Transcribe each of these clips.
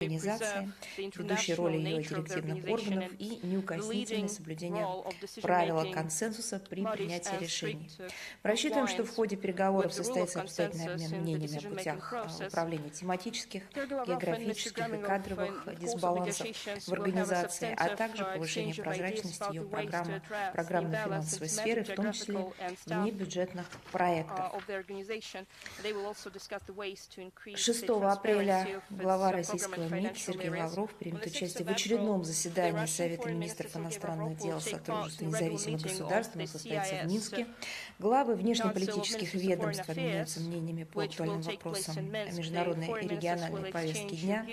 организации, ведущей роли ее директивных органов и неукоснительное соблюдение правила консенсуса при принятии решений. Мы рассчитываем, что в ходе переговоров состоится обстоятельный обмен мнениями о путях управления тематических, географических и кадровых дисбалансов в организации, а также повышение прозрачности ее программной финансовой сферы, в том числе внебюджетных проектов. 6 апреля глава российского МИД Сергей Лавров примет участие в очередном заседании Совета министров иностранных дел Содружества независимых государств, оно состоится в Минске. Главы внешнеполитических ведомств обменяются мнениями по актуальным вопросам международной и региональной повестки дня,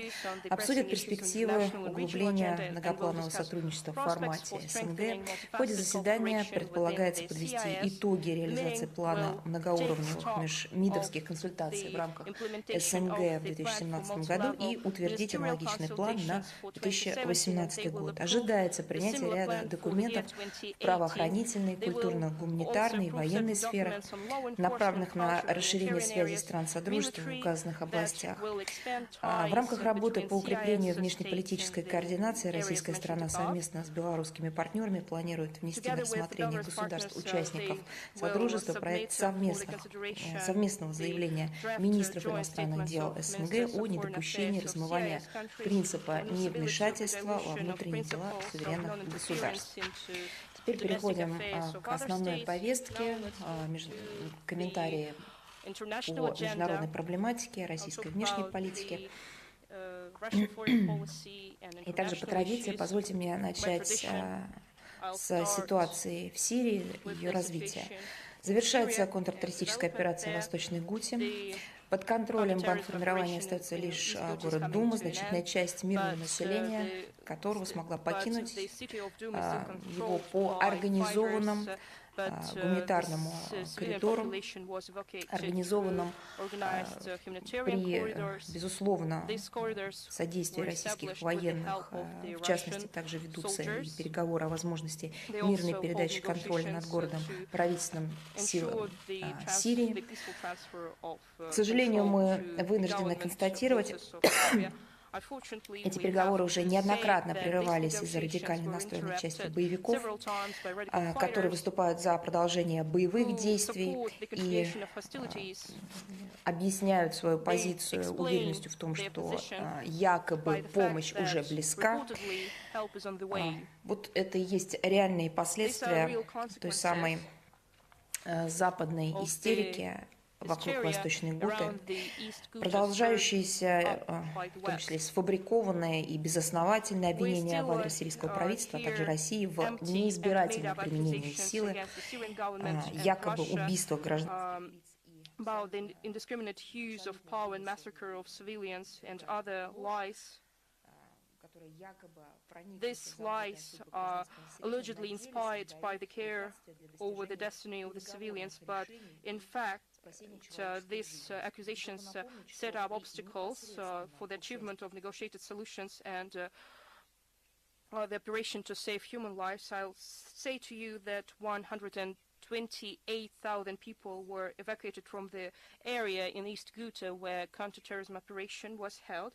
обсудят перспективы углубления многопланового сотрудничества в формате СНГ. В ходе заседания предполагается подвести итоги реализации плана многоуровневых межмидовских консультаций в рамках СНГ в 2017 году и утвердить аналогичный план на 2018 год. Ожидается принятие ряда документов в правоохранительной, культурно-гуманитарной и военной сферах, направленных на расширение связи стран Содружества в указанных областях. В рамках работы по укреплению внешнеполитической координации российская страна совместно с белорусскими партнерами планирует внести на рассмотрение государств-участников Содружества проект совместного заявления министров иностранных дел СНГ о недопущении размывания принципа невмешательства во внутренние дела суверенных государств. Теперь переходим к основной повестке, комментарии по международной проблематике, российской внешней политике. И также по традиции позвольте мне начать с ситуации в Сирии и ее развития. Завершается контртеррористическая операция в Восточной Гуте. Под контролем бандформирования остается лишь город Дума, значительная часть мирного населения, которого смогла покинуть его по организованным гуманитарному коридору, организованном при, безусловно, содействии российских военных. В частности, также ведутся и переговоры о возможности мирной передачи контроля над городом правительственным силам Сирии. К сожалению, мы вынуждены констатировать, эти переговоры уже неоднократно прерывались из-за радикально настроенной части боевиков, которые выступают за продолжение боевых действий и объясняют свою позицию уверенностью в том, что якобы помощь уже близка. Вот это и есть реальные последствия той самой западной истерики вокруг Восточной Гуты, продолжающиеся, в том числе сфабрикованные и безосновательные обвинения в адрес сирийского правительства, а также России в неизбирательном применении силы, якобы убийство гражданских лиц. These lies are allegedly inspired by the care over the destiny of the civilians, but in fact, these accusations set up obstacles for the achievement of negotiated solutions and the operation to save human lives. I'll say to you that 128,000 people were evacuated from the area in East Ghouta where counterterrorism operation was held.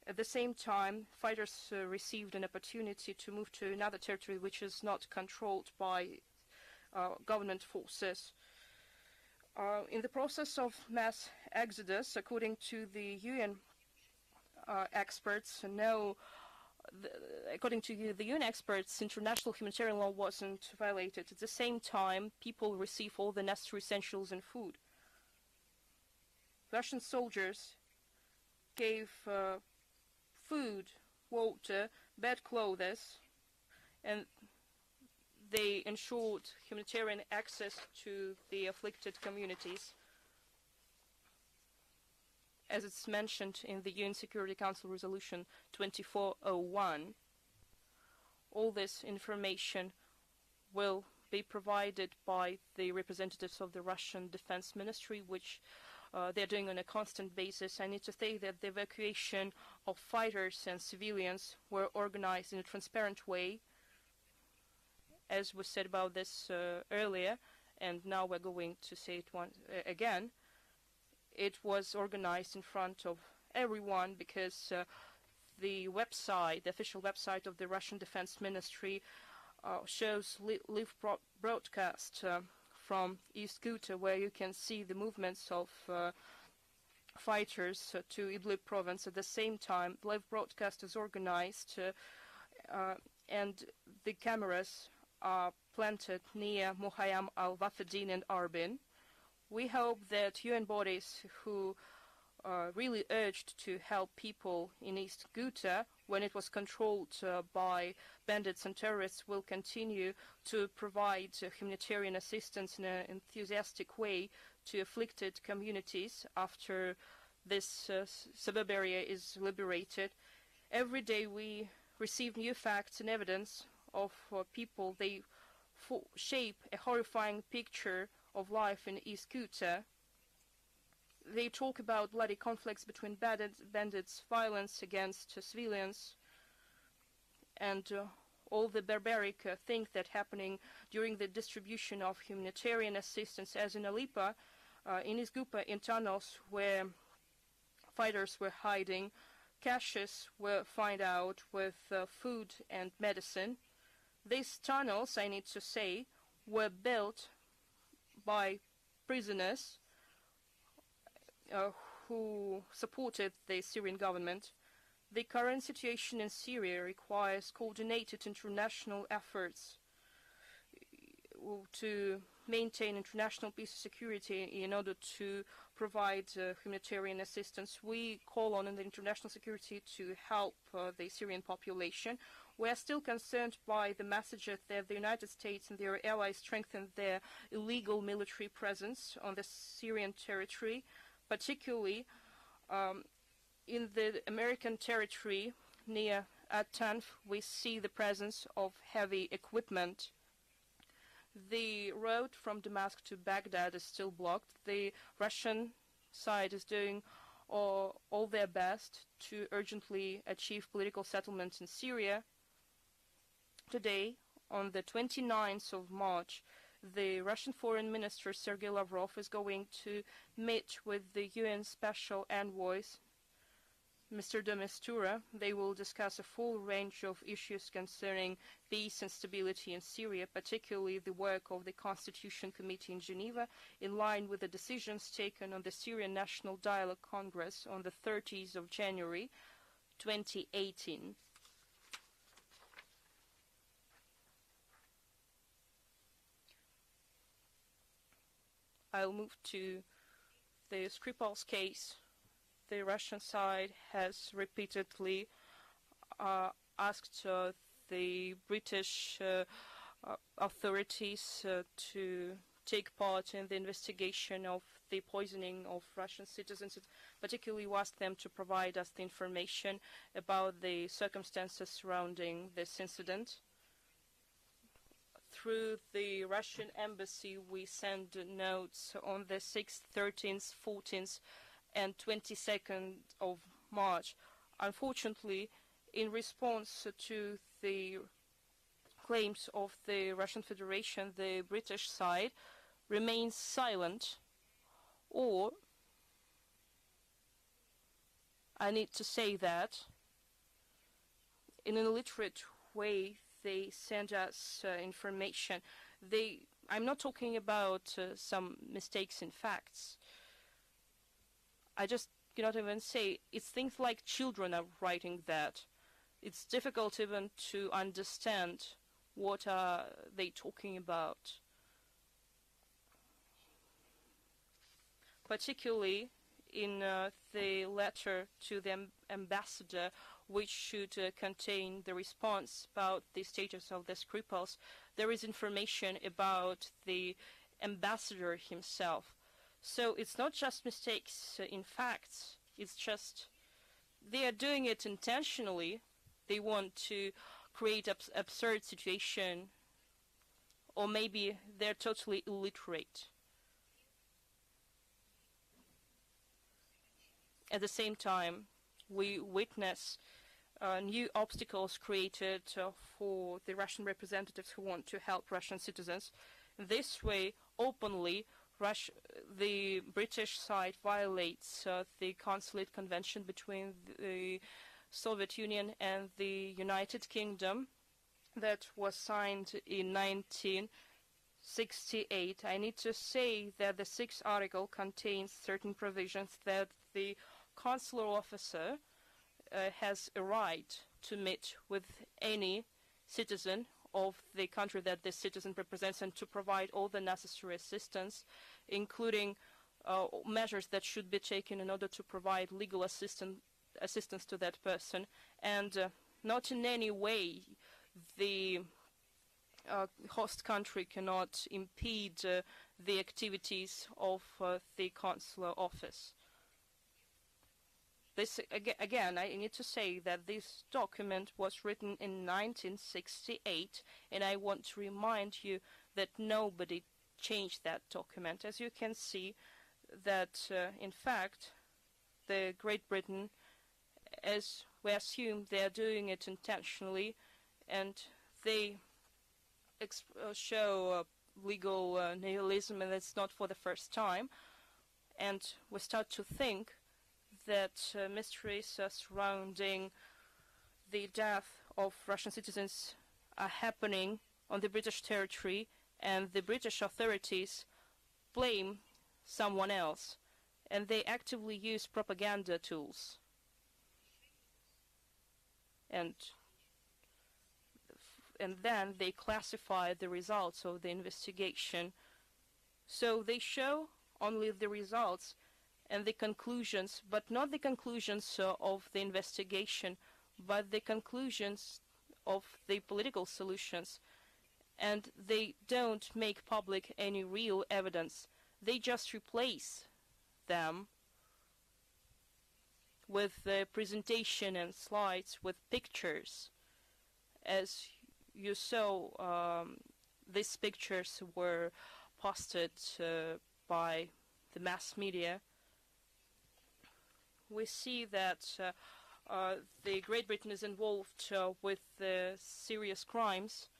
At the same time, fighters received an opportunity to move to another territory which is not controlled by government forces. In the process of mass exodus, according to the UN experts, according to the UN experts, international humanitarian law wasn't violated. At the same time, people receive all the necessary essentials and food. Russian soldiers gave food, water, bed clothes, and they ensured humanitarian access to the afflicted communities, as it's mentioned in the UN Security Council Resolution 2401. All this information will be provided by the representatives of the Russian Defense Ministry, which they're doing on a constant basis. I need to say that the evacuation of fighters and civilians were organized in a transparent way, as was said about this earlier, and now we're going to say it once again. It was organized in front of everyone because the website, the official website of the Russian Defense Ministry, shows live broadcast from East Ghouta, where you can see the movements of fighters to Idlib province. At the same time, live broadcast is organized and the cameras are planted near Muhayyam al-Wafedin and Arbin. We hope that UN bodies who really urged to help people in East Ghouta when it was controlled by bandits and terrorists will continue to provide humanitarian assistance in an enthusiastic way to afflicted communities after this suburb area is liberated. Every day we receive new facts and evidence of people. They shape a horrifying picture of life in East Ghouta. They talk about bloody conflicts between bandits, violence against civilians, and all the barbaric things that happening during the distribution of humanitarian assistance, as in Aleppo, in East Ghouta, in tunnels where fighters were hiding. Caches were found out with food and medicine. These tunnels, I need to say, were built by prisoners who supported the Syrian government. The current situation in Syria requires coordinated international efforts to maintain international peace and security in order to provide humanitarian assistance. We call on the international security to help the Syrian population. We are still concerned by the messages that the United States and their allies strengthen their illegal military presence on the Syrian territory, particularly in the American territory near Toughen. We see the presence of heavy equipment. The road from Damascus to Baghdad is still blocked. The Russian side is doing all their best to urgently achieve political settlement in Syria. Today, on the 29th of March, the Russian Foreign Minister Sergei Lavrov is going to meet with the UN Special Envoys, Mr. de Mistura. They will discuss a full range of issues concerning peace and stability in Syria, particularly the work of the Constitution Committee in Geneva, in line with the decisions taken on the Syrian National Dialogue Congress on the 30th of January 2018. I'll move to the Skripal's case. The Russian side has repeatedly asked the British authorities to take part in the investigation of the poisoning of Russian citizens. Particularly, we asked them to provide us the information about the circumstances surrounding this incident. Through the Russian embassy, we sent notes on the 6th, 13th, 14th, and 22nd of March. Unfortunately, in response to the claims of the Russian Federation, the British side remains silent, or I need to say that in an illiterate way they send us information. I'm not talking about some mistakes in facts. I just cannot even say, it's things like children are writing that. It's difficult even to understand what are they talking about. Particularly in the letter to the ambassador, which should contain the response about the status of the Skripals, there is information about the ambassador himself. So it's not just mistakes in facts, it's just they are doing it intentionally. They want to create absurd situation, or maybe they're totally illiterate. At the same time, we witness new obstacles created for the Russian representatives who want to help Russian citizens. This way, openly, the British side violates the consulate convention between the Soviet Union and the United Kingdom that was signed in 1968. I need to say that the 6th article contains certain provisions that the consular officer has a right to meet with any citizen of the country that this citizen represents and to provide all the necessary assistance, including measures that should be taken in order to provide legal assistance to that person, and not in any way the host country cannot impede the activities of the consular office. This, again, I need to say that this document was written in 1968, and I want to remind you that nobody changed that document. As you can see, that in fact, the Great Britain, as we assume, they are doing it intentionally, and they show legal nihilism, and it's not for the first time. And we start to think that mysteries surrounding the death of Russian citizens are happening on the British territory, and the British authorities blame someone else, and they actively use propaganda tools. And then they classify the results of the investigation. So they show only the results and the conclusions, but not the conclusions of the investigation, but the conclusions of the political solutions. And they don't make public any real evidence. They just replace them with the presentation and slides with pictures. As you saw, these pictures were posted by the mass media. We see that the Great Britain is involved with serious crimes.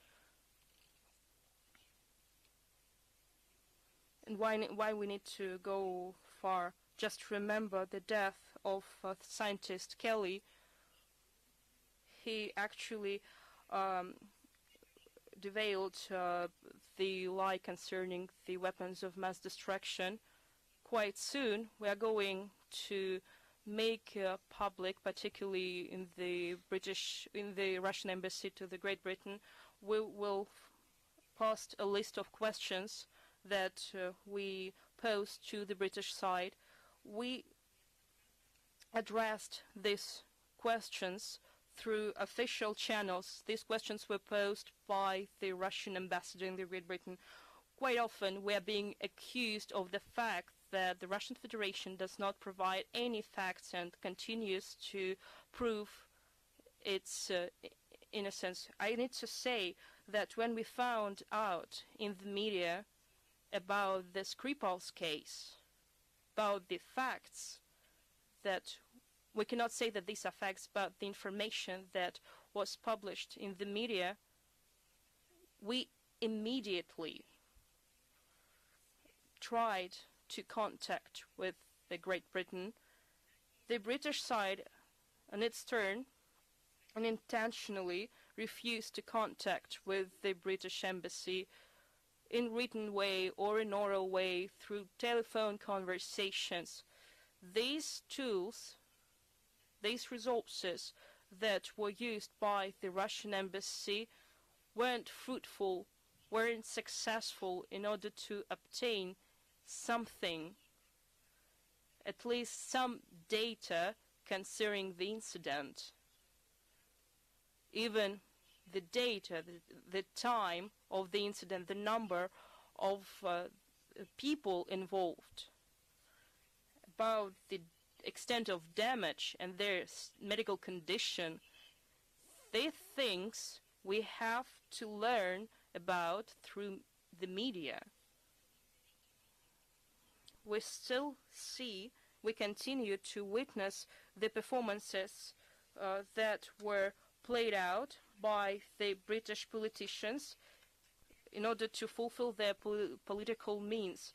And why we need to go far? Just remember the death of scientist Kelly. He actually revealed the lie concerning the weapons of mass destruction. Quite soon we are going to make public, particularly in the Russian embassy to the Great Britain, we will post a list of questions that we posed to the British side. We addressed these questions through official channels. These questions were posed by the Russian ambassador in the Great Britain. Quite often we are being accused of the fact that the Russian Federation does not provide any facts and continues to prove its innocence. I need to say that when we found out in the media about the Skripal's case, about the facts, that we cannot say that these are facts, but the information that was published in the media, we immediately tried to contact with the Great Britain. The British side, on its turn, unintentionally refused to contact with the British embassy in written way or in oral way through telephone conversations. These tools, these resources that were used by the Russian embassy weren't fruitful, weren't successful in order to obtain something, at least some data concerning the incident. Even the data, the time of the incident, the number of people involved, about the extent of damage and their medical condition, these things we have to learn about through the media. We still see, we continue to witness the performances that were played out by the British politicians in order to fulfill their political means.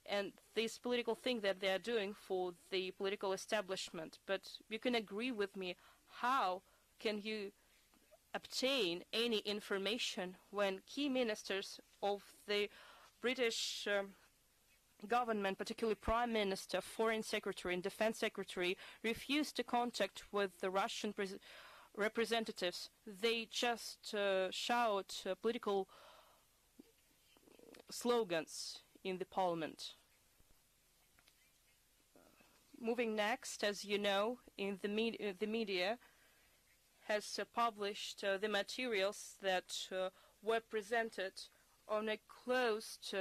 and this political thing that they are doing for the political establishment. But you can agree with me, how can you obtain any information when key ministers of the British government, particularly Prime Minister, Foreign Secretary and Defense Secretary, refuse to contact with the Russian representatives? They just shout political slogans in the parliament. Moving next, as you know, in the media has published the materials that were presented on a closed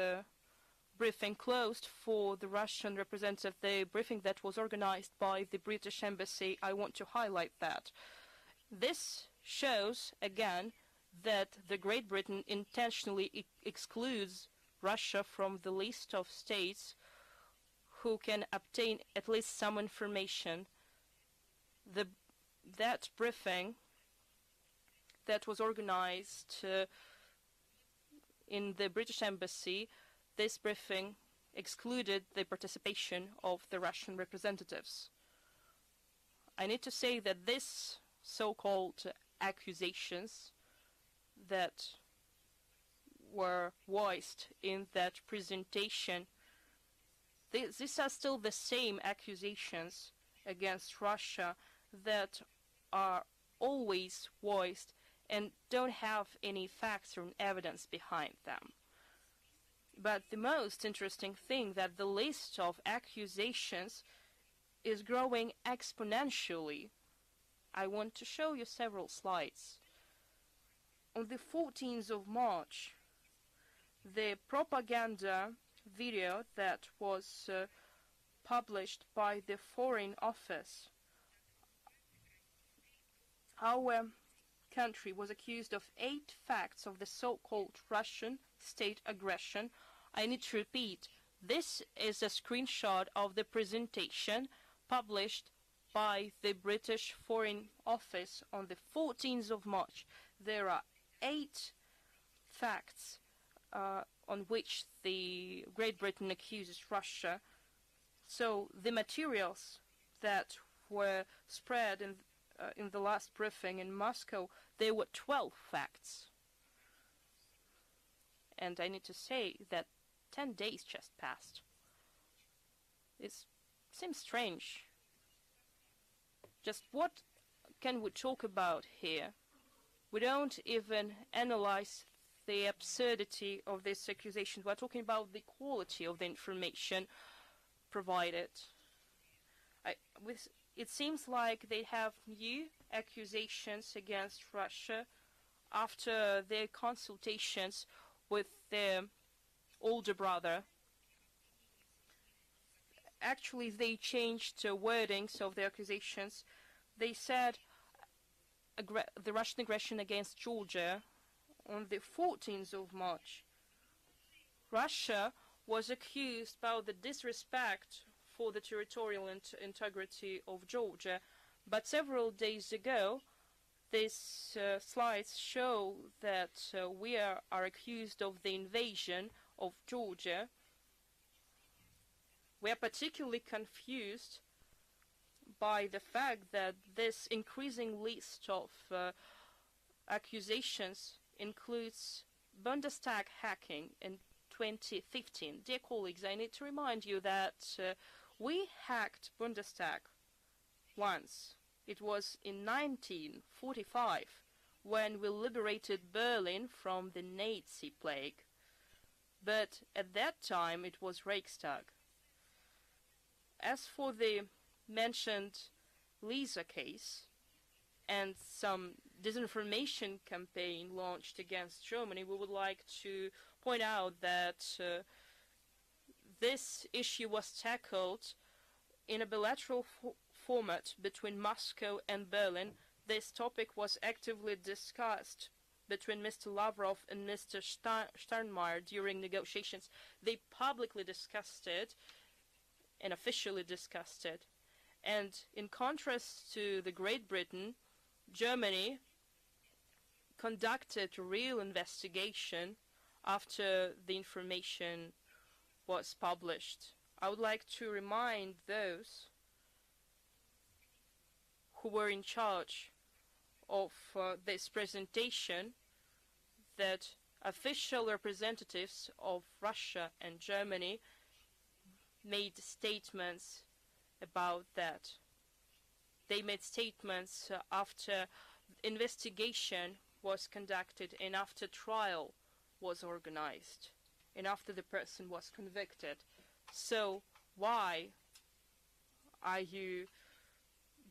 briefing, closed for the Russian representative, the briefing that was organized by the British Embassy. I want to highlight that. This shows, again, that the Great Britain intentionally excludes Russia from the list of states who can obtain at least some information. That briefing that was organized in the British Embassy, this briefing excluded the participation of the Russian representatives. I need to say that these so-called accusations that were voiced in that presentation, these are still the same accusations against Russia that are always voiced and don't have any facts or evidence behind them. But the most interesting thing that the list of accusations is growing exponentially. I want to show you several slides. On the 14th of March, the propaganda video that was published by the Foreign Office, our country was accused of 8 facts of the so-called Russian state aggression. I need to repeat, this is a screenshot of the presentation published by the British Foreign Office on the 14th of March. There are 8 facts on which the Great Britain accuses Russia. So the materials that were spread in the last briefing in Moscow, there were 12 facts. And I need to say that 10 days just passed. It seems strange. Just what can we talk about here? We don't even analyze the absurdity of this accusation. We're talking about the quality of the information provided. It seems like they have new accusations against Russia after their consultations with their older brother. Actually, they changed the wordings of the accusations. They said the Russian aggression against Georgia on the 14th of March. Russia was accused about the disrespect for the territorial integrity of Georgia, but several days ago, these slides show that we are accused of the invasion of Georgia. We are particularly confused by the fact that this increasing list of accusations includes Bundestag hacking in 2015. Dear colleagues, I need to remind you that we hacked Bundestag once. It was in 1945 when we liberated Berlin from the Nazi plague. But at that time it was Reichstag. As for the mentioned Lisa case and some disinformation campaign launched against Germany, we would like to point out that this issue was tackled in a bilateral format between Moscow and Berlin. This topic was actively discussed between Mr. Lavrov and Mr. Steinmeier during negotiations. They publicly discussed it and officially discussed it. And in contrast to the Great Britain, Germany conducted a real investigation after the information was published. I would like to remind those who were in charge of this presentation that official representatives of Russia and Germany made statements about that. They made statements after investigation was conducted and after trial was organized and after the person was convicted. So why are you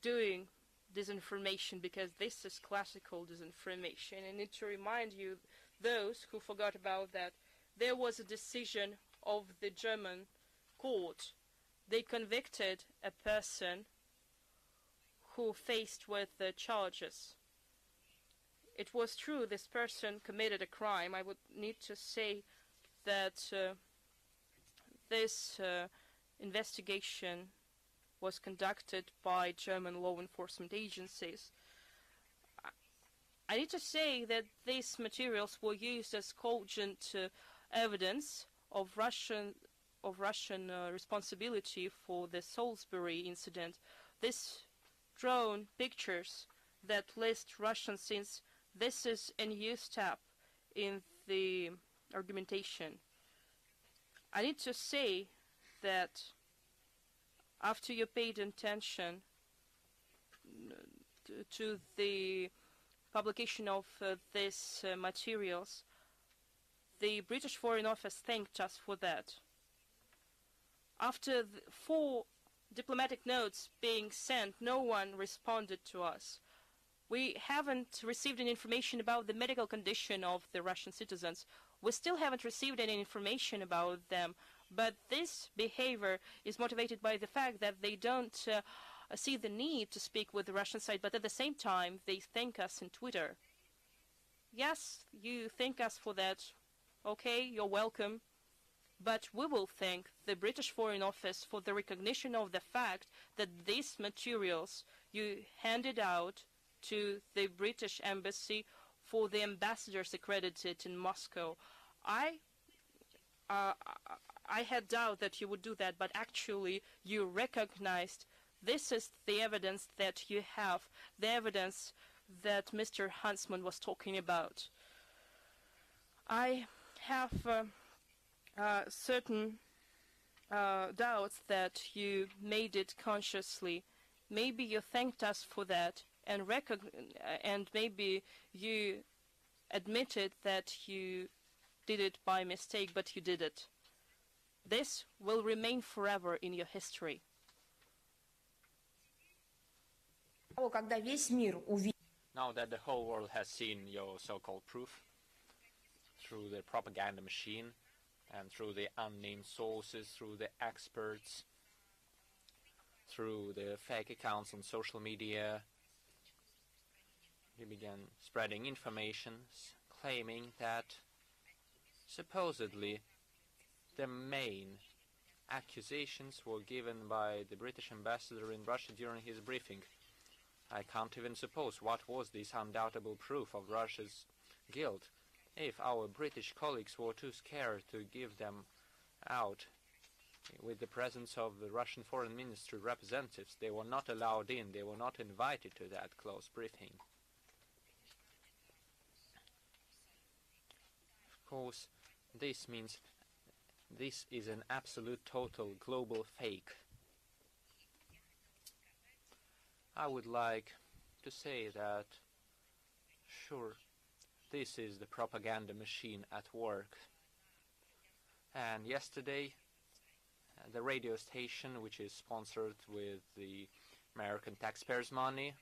doing disinformation? Because this is classical disinformation. I need to remind you, those who forgot about that, there was a decision of the German court. They convicted a person who faced with the charges. It was true this person committed a crime. I would need to say that this investigation was conducted by German law enforcement agencies. I need to say that these materials were used as cogent evidence of Russian responsibility for the Salisbury incident. These drone pictures that list Russians, since this is a new step in the argumentation. I need to say that after you paid attention to the publication of these materials, the British Foreign Office thanked us for that. After 4 diplomatic notes being sent, no one responded to us. We haven't received any information about the medical condition of the Russian citizens. We still haven't received any information about them, but this behavior is motivated by the fact that they don't see the need to speak with the Russian side, but at the same time they thank us in Twitter. Yes, you thank us for that. Okay, you're welcome. But we will thank the British Foreign Office for the recognition of the fact that these materials you handed out to the British Embassy for the ambassadors accredited in Moscow. I had doubt that you would do that, but actually you recognized this is the evidence that you have, the evidence that Mr. Huntsman was talking about. I have certain doubts that you made it consciously. Maybe you thanked us for that, and maybe you admitted that you did it by mistake, but you did it. This will remain forever in your history. Now that the whole world has seen your so-called proof through the propaganda machine and through the unnamed sources, through the experts, through the fake accounts on social media, you began spreading information claiming that supposedly the main accusations were given by the British ambassador in Russia during his briefing. I can't even suppose what was this undoubtable proof of Russia's guilt. If our British colleagues were too scared to give them out with the presence of the Russian Foreign Ministry representatives, they were not allowed in, they were not invited to that close briefing. Of course, this means this is an absolute total global fake. I would like to say that, sure, this is the propaganda machine at work. And yesterday, the radio station, which is sponsored with the American taxpayers' money,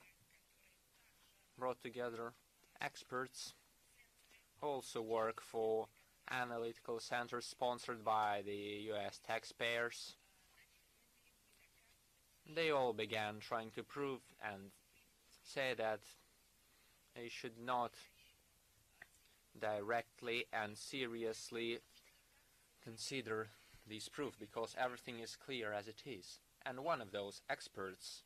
brought together experts who also work for analytical centers sponsored by the US taxpayers. They all began trying to prove and say that they should not directly and seriously consider this proof because everything is clear as it is. And one of those experts,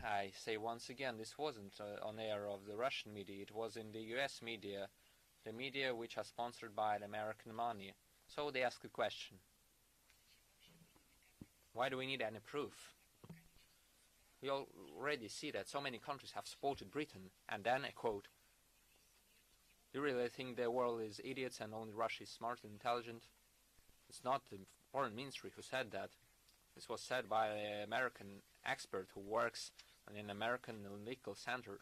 I say once again, this wasn't on air of the Russian media, it was in the US media, the media which are sponsored by the American money. So they ask the question, why do we need any proof? We already see that so many countries have supported Britain, and then, I quote, "Do you really think the world is idiots and only Russia is smart and intelligent?" It's not the foreign ministry who said that. This was said by an American expert who works in an American legal center.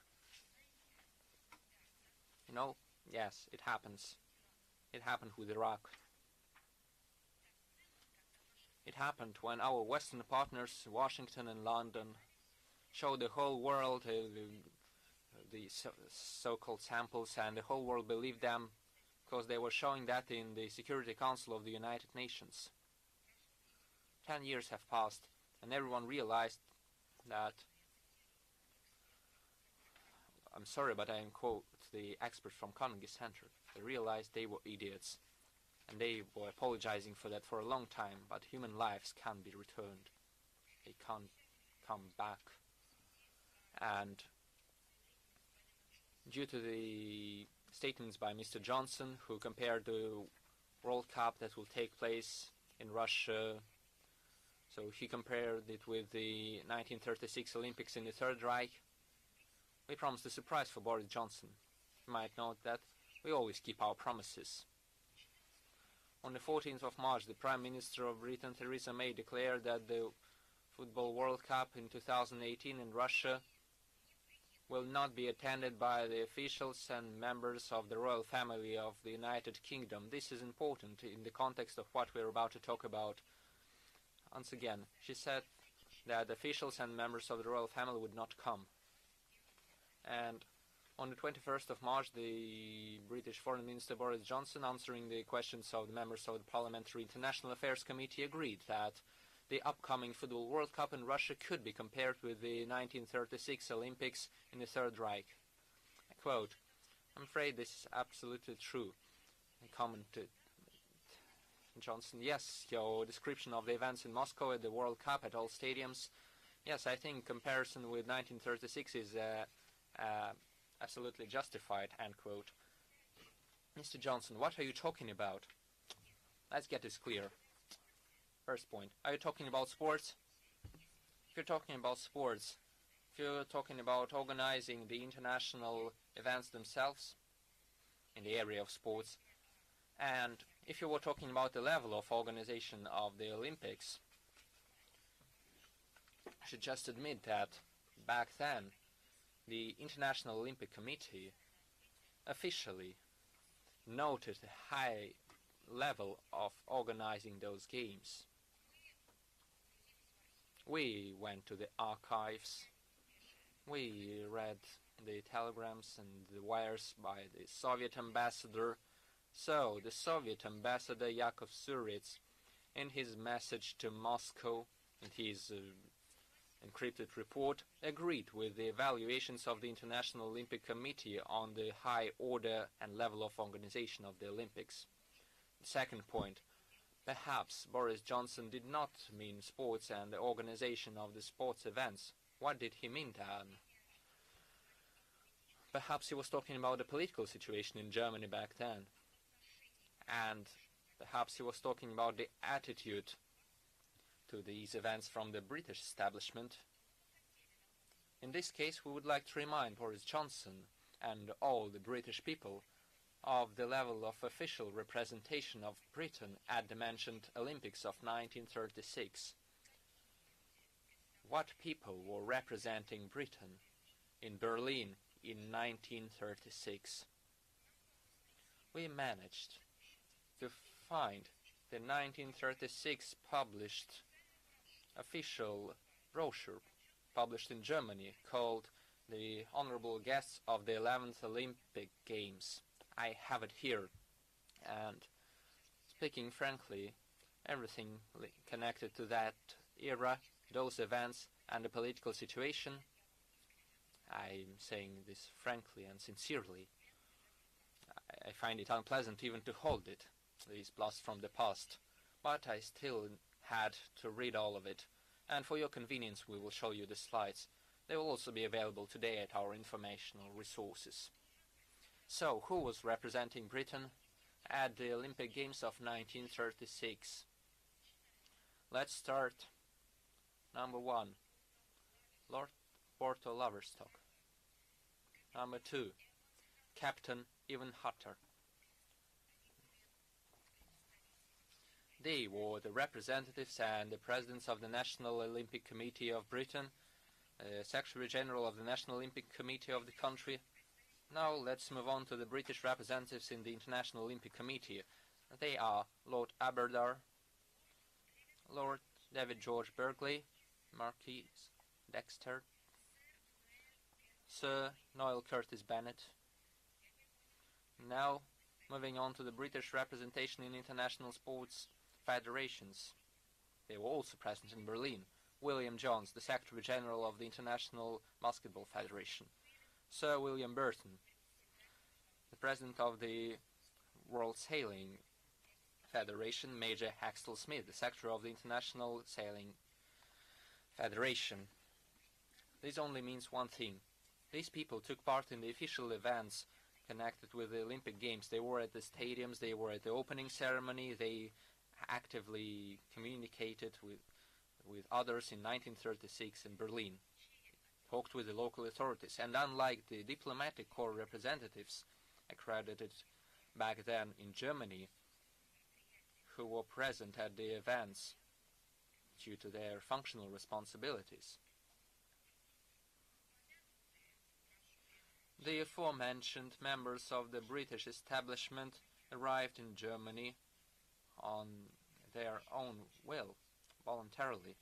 You know, yes, it happens. It happened with Iraq. It happened when our Western partners, Washington and London, showed the whole world the so-called samples, and the whole world believed them because they were showing that in the Security Council of the United Nations. 10 years have passed, and everyone realized that, I'm sorry, but I quote the expert from Carnegie Center, they realized they were idiots, and they were apologizing for that for a long time, but human lives can't be returned. They can't come back. And due to the statements by Mr. Johnson, who compared the World Cup that will take place in Russia, so he compared it with the 1936 Olympics in the Third Reich, we promised a surprise for Boris Johnson. You might note that we always keep our promises. On the 14th of March, the Prime Minister of Britain, Theresa May, declared that the Football World Cup in 2018 in Russia will not be attended by the officials and members of the royal family of the United Kingdom. This is important in the context of what we're about to talk about. Once again, she said that officials and members of the royal family would not come. And on the 21st of March, the British Foreign Minister Boris Johnson, answering the questions of the members of the Parliamentary International Affairs Committee, agreed that the upcoming Football World Cup in Russia could be compared with the 1936 Olympics in the Third Reich. I quote, "I'm afraid this is absolutely true," I commented. Johnson, "Yes, your description of the events in Moscow at the World Cup at all stadiums, yes, I think comparison with 1936 is absolutely justified," end quote. Mr. Johnson, what are you talking about? Let's get this clear. First point, are you talking about sports? If you're talking about sports, if you're talking about organizing the international events themselves in the area of sports, and if you were talking about the level of organization of the Olympics, I should just admit that back then, the International Olympic Committee officially noted the high level of organizing those games. We went to the archives, we read the telegrams and the wires by the Soviet ambassador. So, the Soviet ambassador Yakov Suritz, in his message to Moscow, in his encrypted report, agreed with the evaluations of the International Olympic Committee on the high order and level of organization of the Olympics. The second point, perhaps Boris Johnson did not mean sports and the organization of the sports events. What did he mean then? Perhaps he was talking about the political situation in Germany back then. And perhaps he was talking about the attitude to these events from the British establishment. In this case, we would like to remind Boris Johnson and all the British people of the level of official representation of Britain at the mentioned Olympics of 1936. What people were representing Britain in Berlin in 1936? We managed to find the 1936 published official brochure published in Germany called The Honorable Guests of the 11th Olympic Games. I have it here, and speaking frankly, everything connected to that era, those events, and the political situation, I'm saying this frankly and sincerely, I find it unpleasant even to hold it, these blasts from the past, but I still had to read all of it, and for your convenience we will show you the slides. They will also be available today at our informational resources. So, who was representing Britain at the Olympic Games of 1936. Let's start. Number 1, Lord Porto Loverstock. Number 2, Captain Evan Hutter. They were the representatives and the presidents of the National Olympic Committee of Britain, Secretary General of the National Olympic Committee of the country. Now let's move on to the British representatives in the International Olympic Committee. They are Lord Aberdare, Lord David George Berkeley, Marquis Dexter, Sir Noel Curtis Bennett. Now, moving on to the British representation in international sports federations. They were also present in Berlin. William Jones, the Secretary General of the International Basketball Federation. Sir William Burton, the President of the World Sailing Federation. Major Axel Smith, the Secretary of the International Sailing Federation. This only means one thing. These people took part in the official events connected with the Olympic Games. They were at the stadiums, they were at the opening ceremony, they actively communicated with others in 1936 in Berlin, talked with the local authorities, and unlike the diplomatic corps representatives accredited back then in Germany, who were present at the events due to their functional responsibilities, the aforementioned members of the British establishment arrived in Germany on their own will, voluntarily.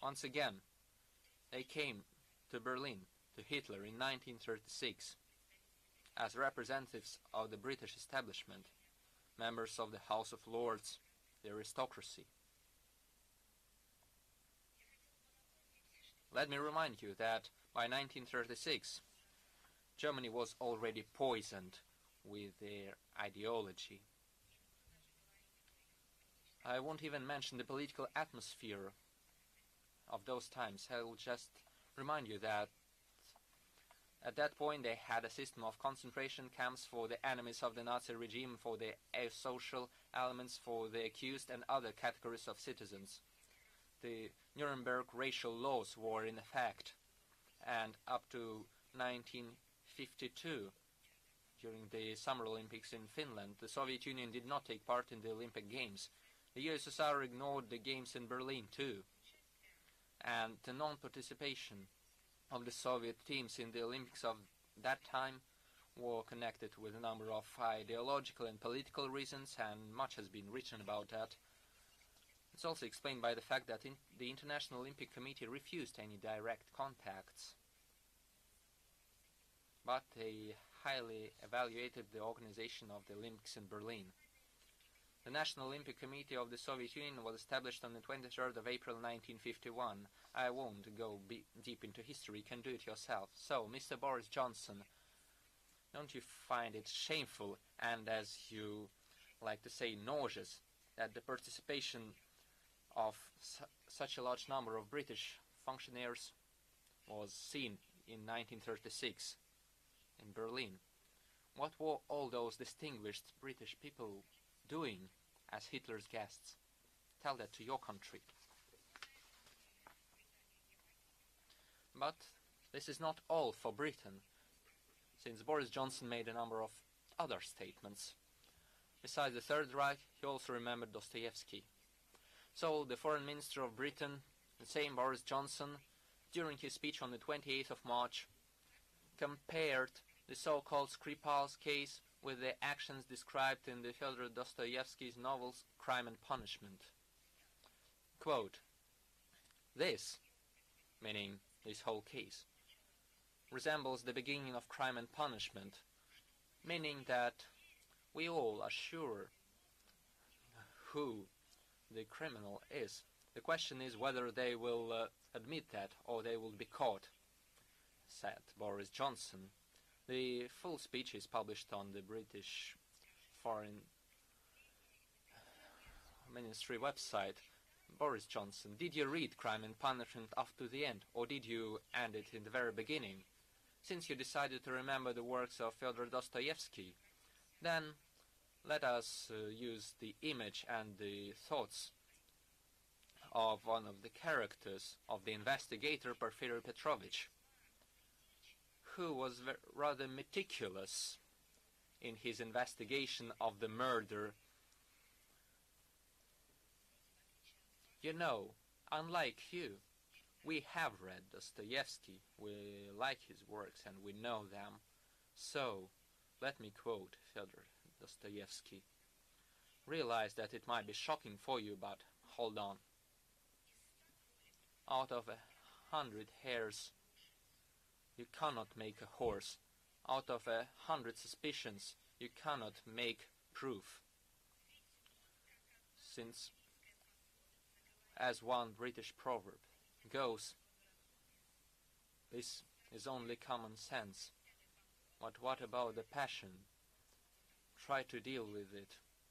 Once again, they came to Berlin, to Hitler in 1936, as representatives of the British establishment, members of the House of Lords, the aristocracy. Let me remind you that by 1936, Germany was already poisoned with their ideology. I won't even mention the political atmosphere of those times. I will just remind you that at that point they had a system of concentration camps for the enemies of the Nazi regime, for the social elements, for the accused and other categories of citizens. The Nuremberg racial laws were in effect, and up to 1952, during the Summer Olympics in Finland, the Soviet Union did not take part in the Olympic Games. The USSR ignored the Games in Berlin too, and the non-participation of the Soviet teams in the Olympics of that time were connected with a number of ideological and political reasons, and much has been written about that. It's also explained by the fact that the International Olympic Committee refused any direct contacts, but they highly evaluated the organization of the Olympics in Berlin. The National Olympic Committee of the Soviet Union was established on the 23rd of April 1951. I won't go deep into history, you can do it yourself. So, Mr. Boris Johnson, don't you find it shameful and, as you like to say, nauseous, that the participation of such a large number of British functionaries was seen in 1936 in Berlin? What were all those distinguished British people doing as Hitler's guests? Tell that to your country. But this is not all for Britain, since Boris Johnson made a number of other statements. Besides the Third Reich, he also remembered Dostoevsky. So the Foreign Minister of Britain, the same Boris Johnson, during his speech on the 28th of March, compared the so-called Skripal's case with the actions described in the Fyodor Dostoevsky's novels Crime and Punishment. Quote, "This," meaning this whole case, "resembles the beginning of Crime and Punishment," meaning that we all are sure who the criminal is. The question is whether they will admit that or they will be caught, said Boris Johnson. The full speech is published on the British Foreign Ministry website. Boris Johnson, did you read Crime and Punishment up to the end, or did you end it in the very beginning? Since you decided to remember the works of Fyodor Dostoevsky, then let us use the image and the thoughts of one of the characters of the investigator, Porfiry Petrovich, who was rather meticulous in his investigation of the murder. You know, unlike you, we have read Dostoevsky, we like his works and we know them. So, let me quote Fyodor Dostoevsky. Realize that it might be shocking for you, but hold on. Out of 100 hares, you cannot make a horse. Out of 100 suspicions, you cannot make proof. Since, as one British proverb goes, this is only common sense. But what about the passion? Try to deal with it.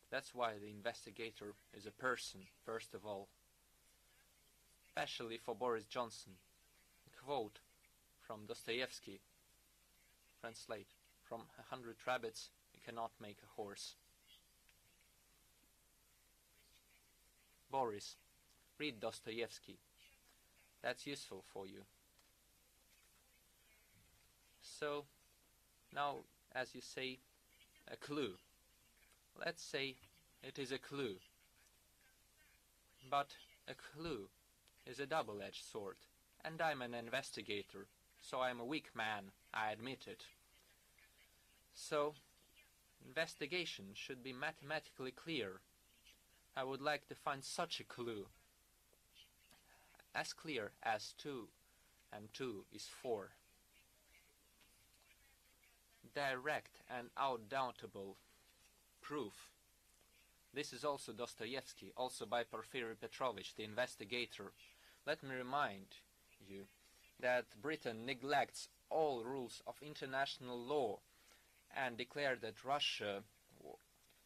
That's why the investigator is a person, first of all. Especially for Boris Johnson. A quote from Dostoevsky. Translate. From 100 rabbits, you cannot make a horse. Boris, read Dostoevsky. That's useful for you. So, now, as you say, a clue. Let's say it is a clue. But a clue is a double-edged sword, and I'm an investigator, so I'm a weak man, I admit it. So, investigation should be mathematically clear. I would like to find such a clue, as clear as 2 and 2 is 4. Direct and undoubtable proof. This is also Dostoevsky, also by Porfiry Petrovich, the investigator. Let me remind you that Britain neglects all rules of international law and declared that Russia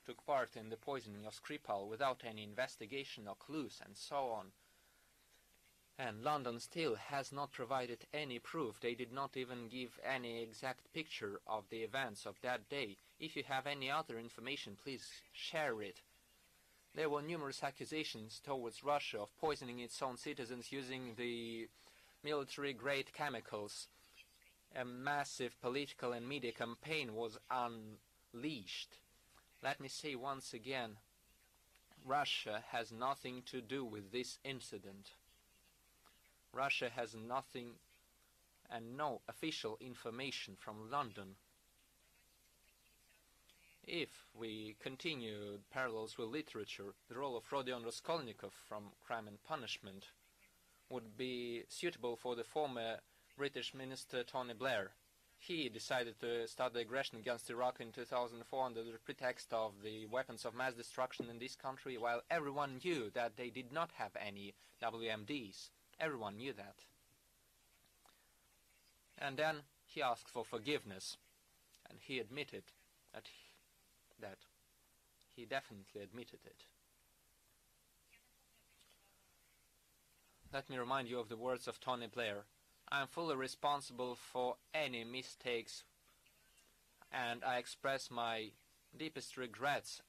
took part in the poisoning of Skripal without any investigation or clues and so on. And London still has not provided any proof. They did not even give any exact picture of the events of that day. If you have any other information, please share it. There were numerous accusations towards Russia of poisoning its own citizens using the military-grade chemicals. A massive political and media campaign was unleashed. Let me say once again, Russia has nothing to do with this incident. Russia has nothing and no official information from London. If we continue parallels with literature, the role of Rodion Raskolnikov from Crime and Punishment would be suitable for the former British Minister Tony Blair. He decided to start the aggression against Iraq in 2004 under the pretext of the weapons of mass destruction in this country, while everyone knew that they did not have any WMDs. Everyone knew that. And then he asked for forgiveness, and he admitted that he definitely admitted it. Let me remind you of the words of Tony Blair. I am fully responsible for any mistakes, and I express my deepest regrets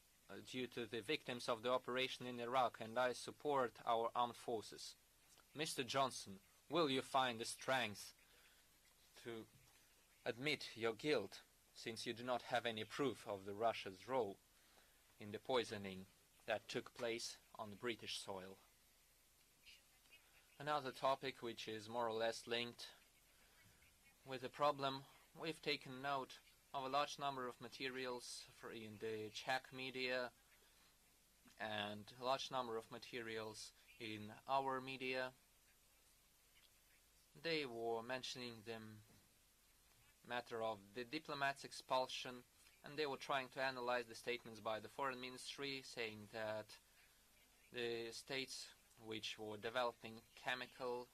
due to the victims of the operation in Iraq, and I support our armed forces. Mr. Johnson, will you find the strength to admit your guilt, since you do not have any proof of the Russia's role in the poisoning that took place on the British soil? Another topic which is more or less linked with the problem, we've taken note of a large number of materials in the Czech media and a large number of materials in our media. They were mentioning the matter of the Diplomats' expulsion, and they were trying to analyze the statements by the foreign ministry, saying that the states which were developing chemical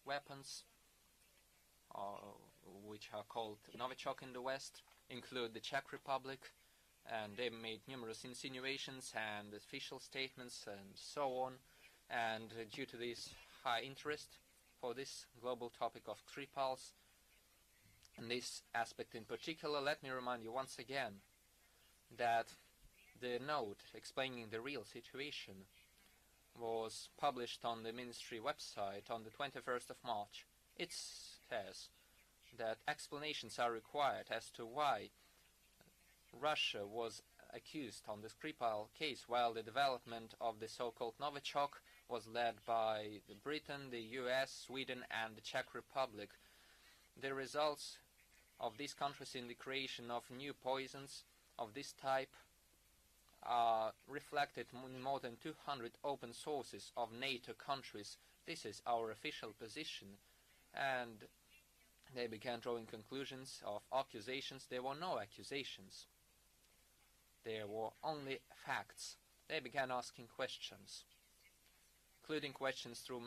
weapons, which are called Novichok in the West, include the Czech Republic, and they made numerous insinuations and official statements and so on. And due to this high interest for this global topic of Skripals, and this aspect in particular, let me remind you once again that The note explaining the real situation was published on the ministry website on the 21st of March. It says that explanations are required as to why Russia was accused on the Skripal case, while the development of the so-called Novichok was led by Britain, the US, Sweden and the Czech Republic. The results of these countries in the creation of new poisons of this type are reflected in more than 200 open sources of NATO countries. This is our official position, and they began drawing conclusions of accusations. There were no accusations. There were only facts. They began asking questions, including questions through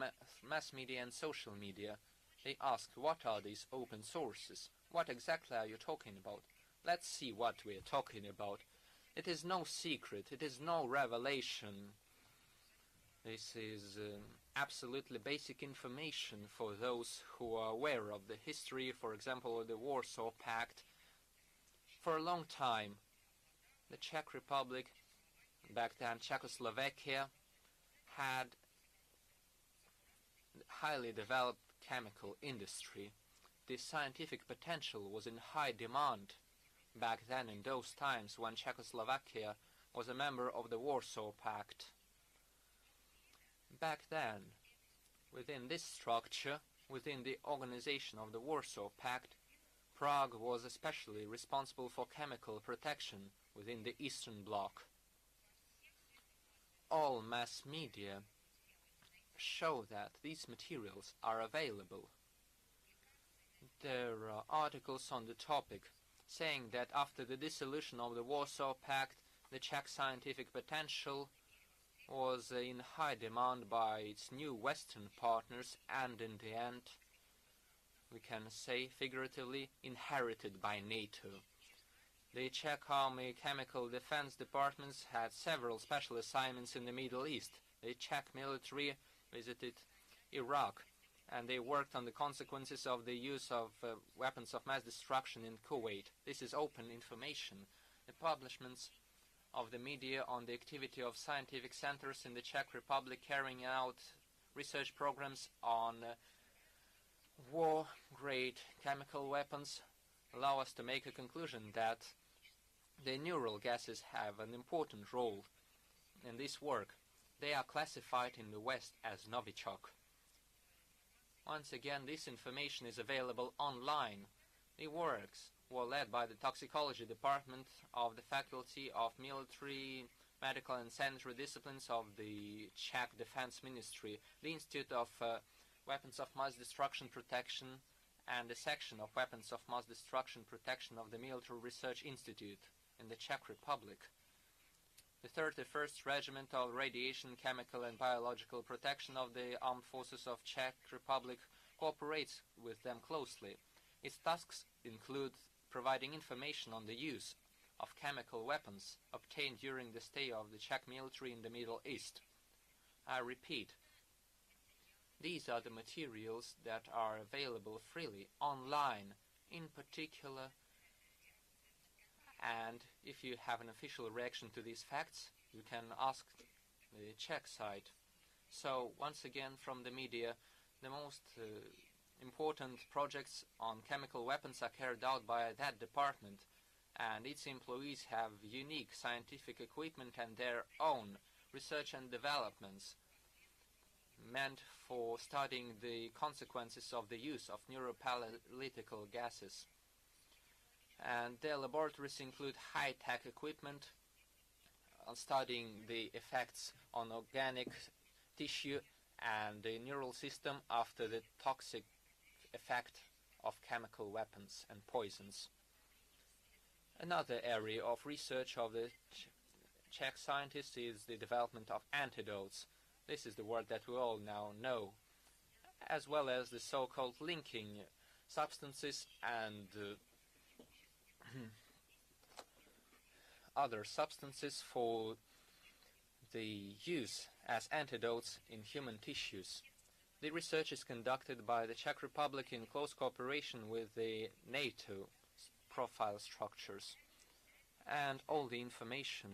mass media and social media. They asked, what are these open sources? What exactly are you talking about? Let's see what we are talking about. It is no secret. It is no revelation. This is absolutely basic information for those who are aware of the history, for example, of the Warsaw Pact. For a long time, the Czech Republic, back then Czechoslovakia, had highly developed chemical industry. This scientific potential was in high demand back then, in those times when Czechoslovakia was a member of the Warsaw Pact. Back then, within this structure, within the organization of the Warsaw Pact, Prague was especially responsible for chemical protection within the Eastern Bloc. All mass media show that these materials are available. There are articles on the topic saying that after the dissolution of the Warsaw Pact, the Czech scientific potential was in high demand by its new Western partners and in the end, we can say figuratively, inherited by NATO. The Czech Army Chemical Defense Departments had several special assignments in the Middle East. The Czech military visited Iraq, and they worked on the consequences of the use of weapons of mass destruction in Kuwait. This is open information. The publishments of the media on the activity of scientific centers in the Czech Republic carrying out research programs on war-grade chemical weapons allow us to make a conclusion that the neural gases have an important role in this work. They are classified in the West as Novichok. Once again, this information is available online. The works were led by the Toxicology Department of the Faculty of Military, Medical and Sanitary Disciplines of the Czech Defense Ministry, the Institute of Weapons of Mass Destruction Protection, and the Section of Weapons of Mass Destruction Protection of the Military Research Institute in the Czech Republic. The 31st Regiment of Radiation, Chemical and Biological Protection of the Armed Forces of Czech Republic cooperates with them closely. Its tasks include providing information on the use of chemical weapons obtained during the stay of the Czech military in the Middle East. I repeat, these are the materials that are available freely online, in particular. And if you have an official reaction to these facts, you can ask the Czech side. So, once again, from the media, the most important projects on chemical weapons are carried out by that department, and its employees have unique scientific equipment and their own research and developments meant for studying the consequences of the use of neuroparalytical gases. And their laboratories include high-tech equipment on studying the effects on organic tissue and the neural system after the toxic effect of chemical weapons and poisons. Another area of research of the Czech scientists is the development of antidotes. This is the word that we all now know, as well as the so-called linking substances and other substances for the use as antidotes in human tissues. The research is conducted by the Czech Republic in close cooperation with the NATO profile structures, and all the information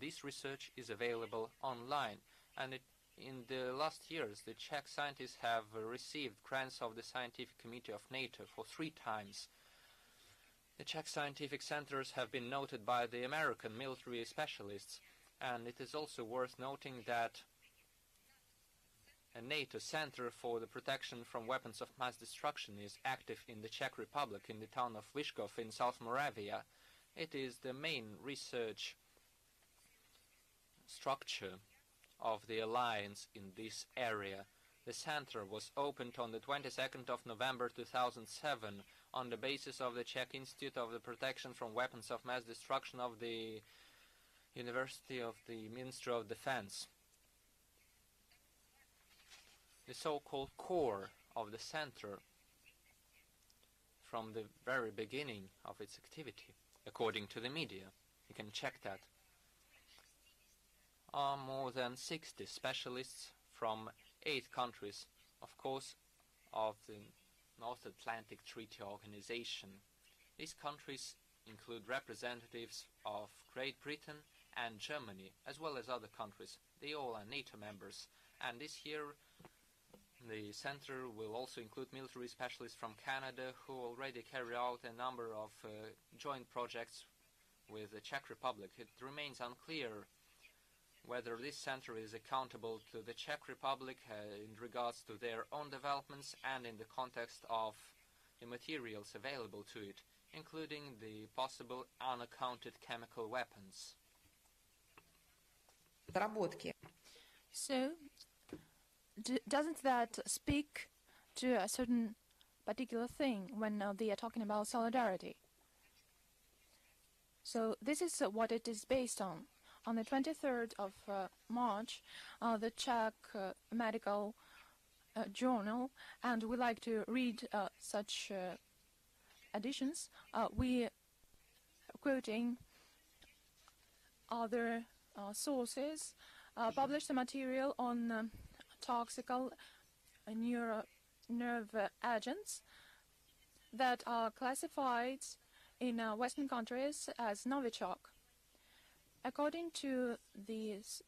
this research is available online, and in the last years the Czech scientists have received grants of the Scientific Committee of NATO for 3 times. The Czech scientific centers have been noted by the American military specialists, and it is also worth noting that a NATO Center for the Protection from Weapons of Mass Destruction is active in the Czech Republic in the town of Vyškov in South Moravia. It is the main research structure of the alliance in this area. The center was opened on the 22nd of November 2007 on the basis of the Czech Institute of the Protection from Weapons of Mass Destruction of the University of the Ministry of Defense. The so-called core of the center from the very beginning of its activity, according to the media, you can check that, are more than 60 specialists from 8 countries, of course, of the North Atlantic Treaty Organization. These countries include representatives of Great Britain and Germany, as well as other countries. They all are NATO members, and this year the center will also include military specialists from Canada who already carry out a number of joint projects with the Czech Republic. It remains unclear whether this center is accountable to the Czech Republic in regards to their own developments and in the context of the materials available to it, including the possible unaccounted chemical weapons. So, doesn't that speak to a certain particular thing when they are talking about solidarity? So this is what it is based on. On the 23rd of March, the Czech medical journal, and we like to read such editions, we quoting other sources, published the material on toxical nerve agents that are classified in Western countries as Novichok. According to these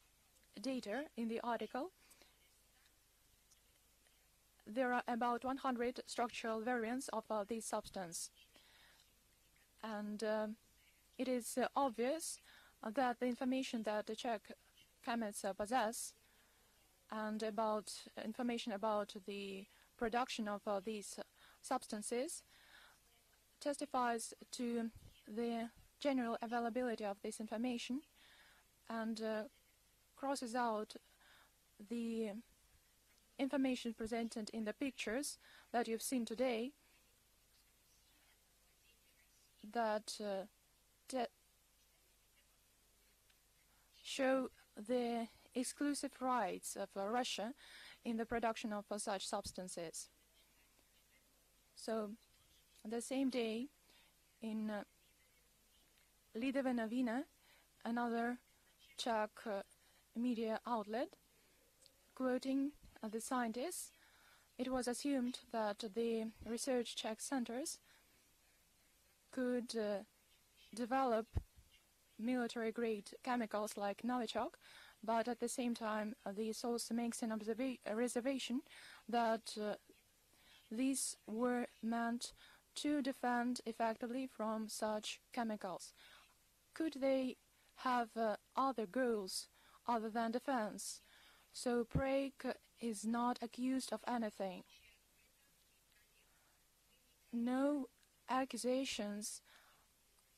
data in the article, there are about 100 structural variants of this substance. And it is obvious that the information that the Czech chemists possess and about information about the production of these substances testifies to the general availability of this information and crosses out the information presented in the pictures that you've seen today that show the exclusive rights of Russia in the production of such substances. So, the same day, in Lidové noviny, another Czech media outlet, quoting the scientists, it was assumed that the research Czech centers could develop military-grade chemicals like Novichok, but at the same time the source makes an reservation that these were meant to defend effectively from such chemicals. Could they have other goals other than defense? So Prague is not accused of anything. No accusations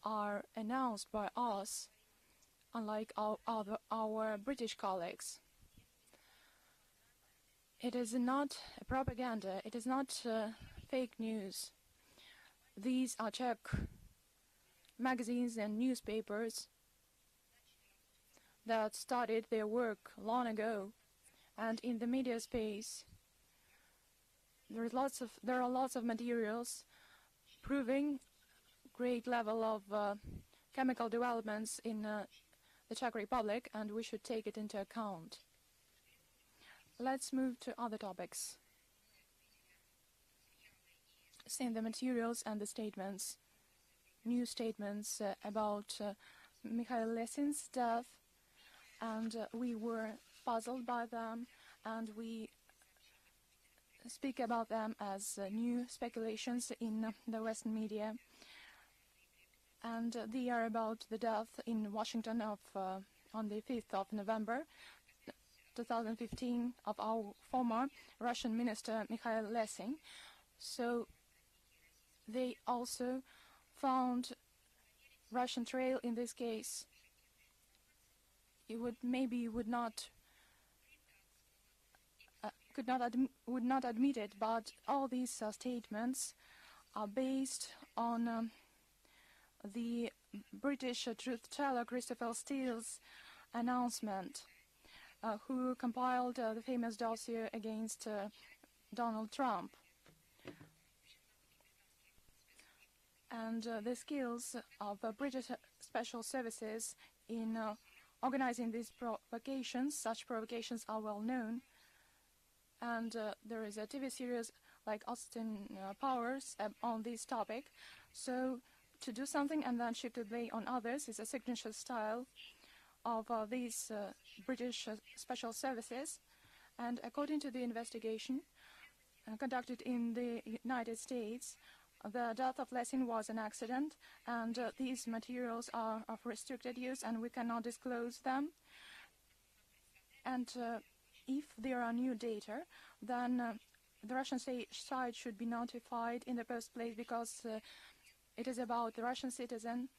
are announced by us, unlike our British colleagues. It is not propaganda, it is not fake news. These are Czech magazines and newspapers that started their work long ago, and in the media space there are lots of materials proving great level of chemical developments in the Czech Republic, and we should take it into account. Let's move to other topics. Seeing the materials and the statements, new statements about Mikhail Lesin's death and we were puzzled by them, and we speak about them as new speculations in the Western media. And they are about the death in Washington of on the 5th of November 2015 of our former Russian minister Mikhail Lessing. So they also found Russian trail in this case. It would not admit it, but all these statements are based on the British truth teller Christopher Steele's announcement, who compiled the famous dossier against Donald Trump. And the skills of British special services in organizing these provocations, such provocations are well known. And there is a TV series like Austin Powers on this topic. So to do something and then shift the blame on others is a signature style of these British special services. And according to the investigation conducted in the United States, the death of Lessing was an accident, and these materials are of restricted use and we cannot disclose them. And if there are new data, then the Russian side should be notified in the first place, because it is about the Russian citizen,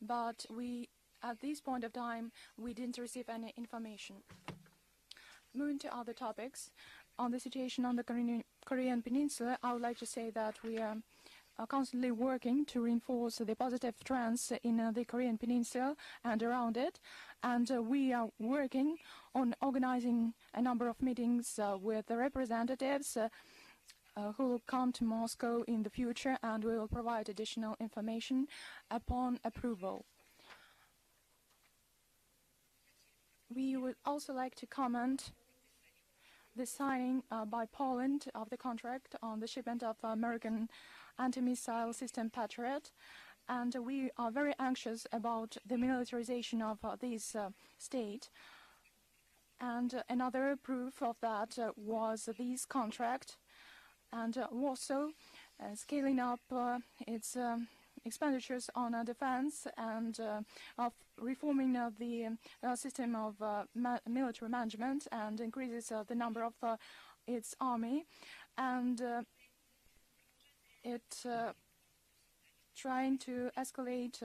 but at this point of time, we didn't receive any information. Moving to other topics, on the situation on the Korean Peninsula, I would like to say that we are constantly working to reinforce the positive trends in the Korean Peninsula and around it, and we are working on organizing a number of meetings with the representatives who will come to Moscow in the future, and we will provide additional information upon approval. We would also like to comment the signing by Poland of the contract on the shipment of American anti-missile system Patriot, and we are very anxious about the militarization of this state. And another proof of that was this contract, and Warsaw scaling up its expenditures on defense and of reforming the system of military management, and increases the number of its army, and it trying to escalate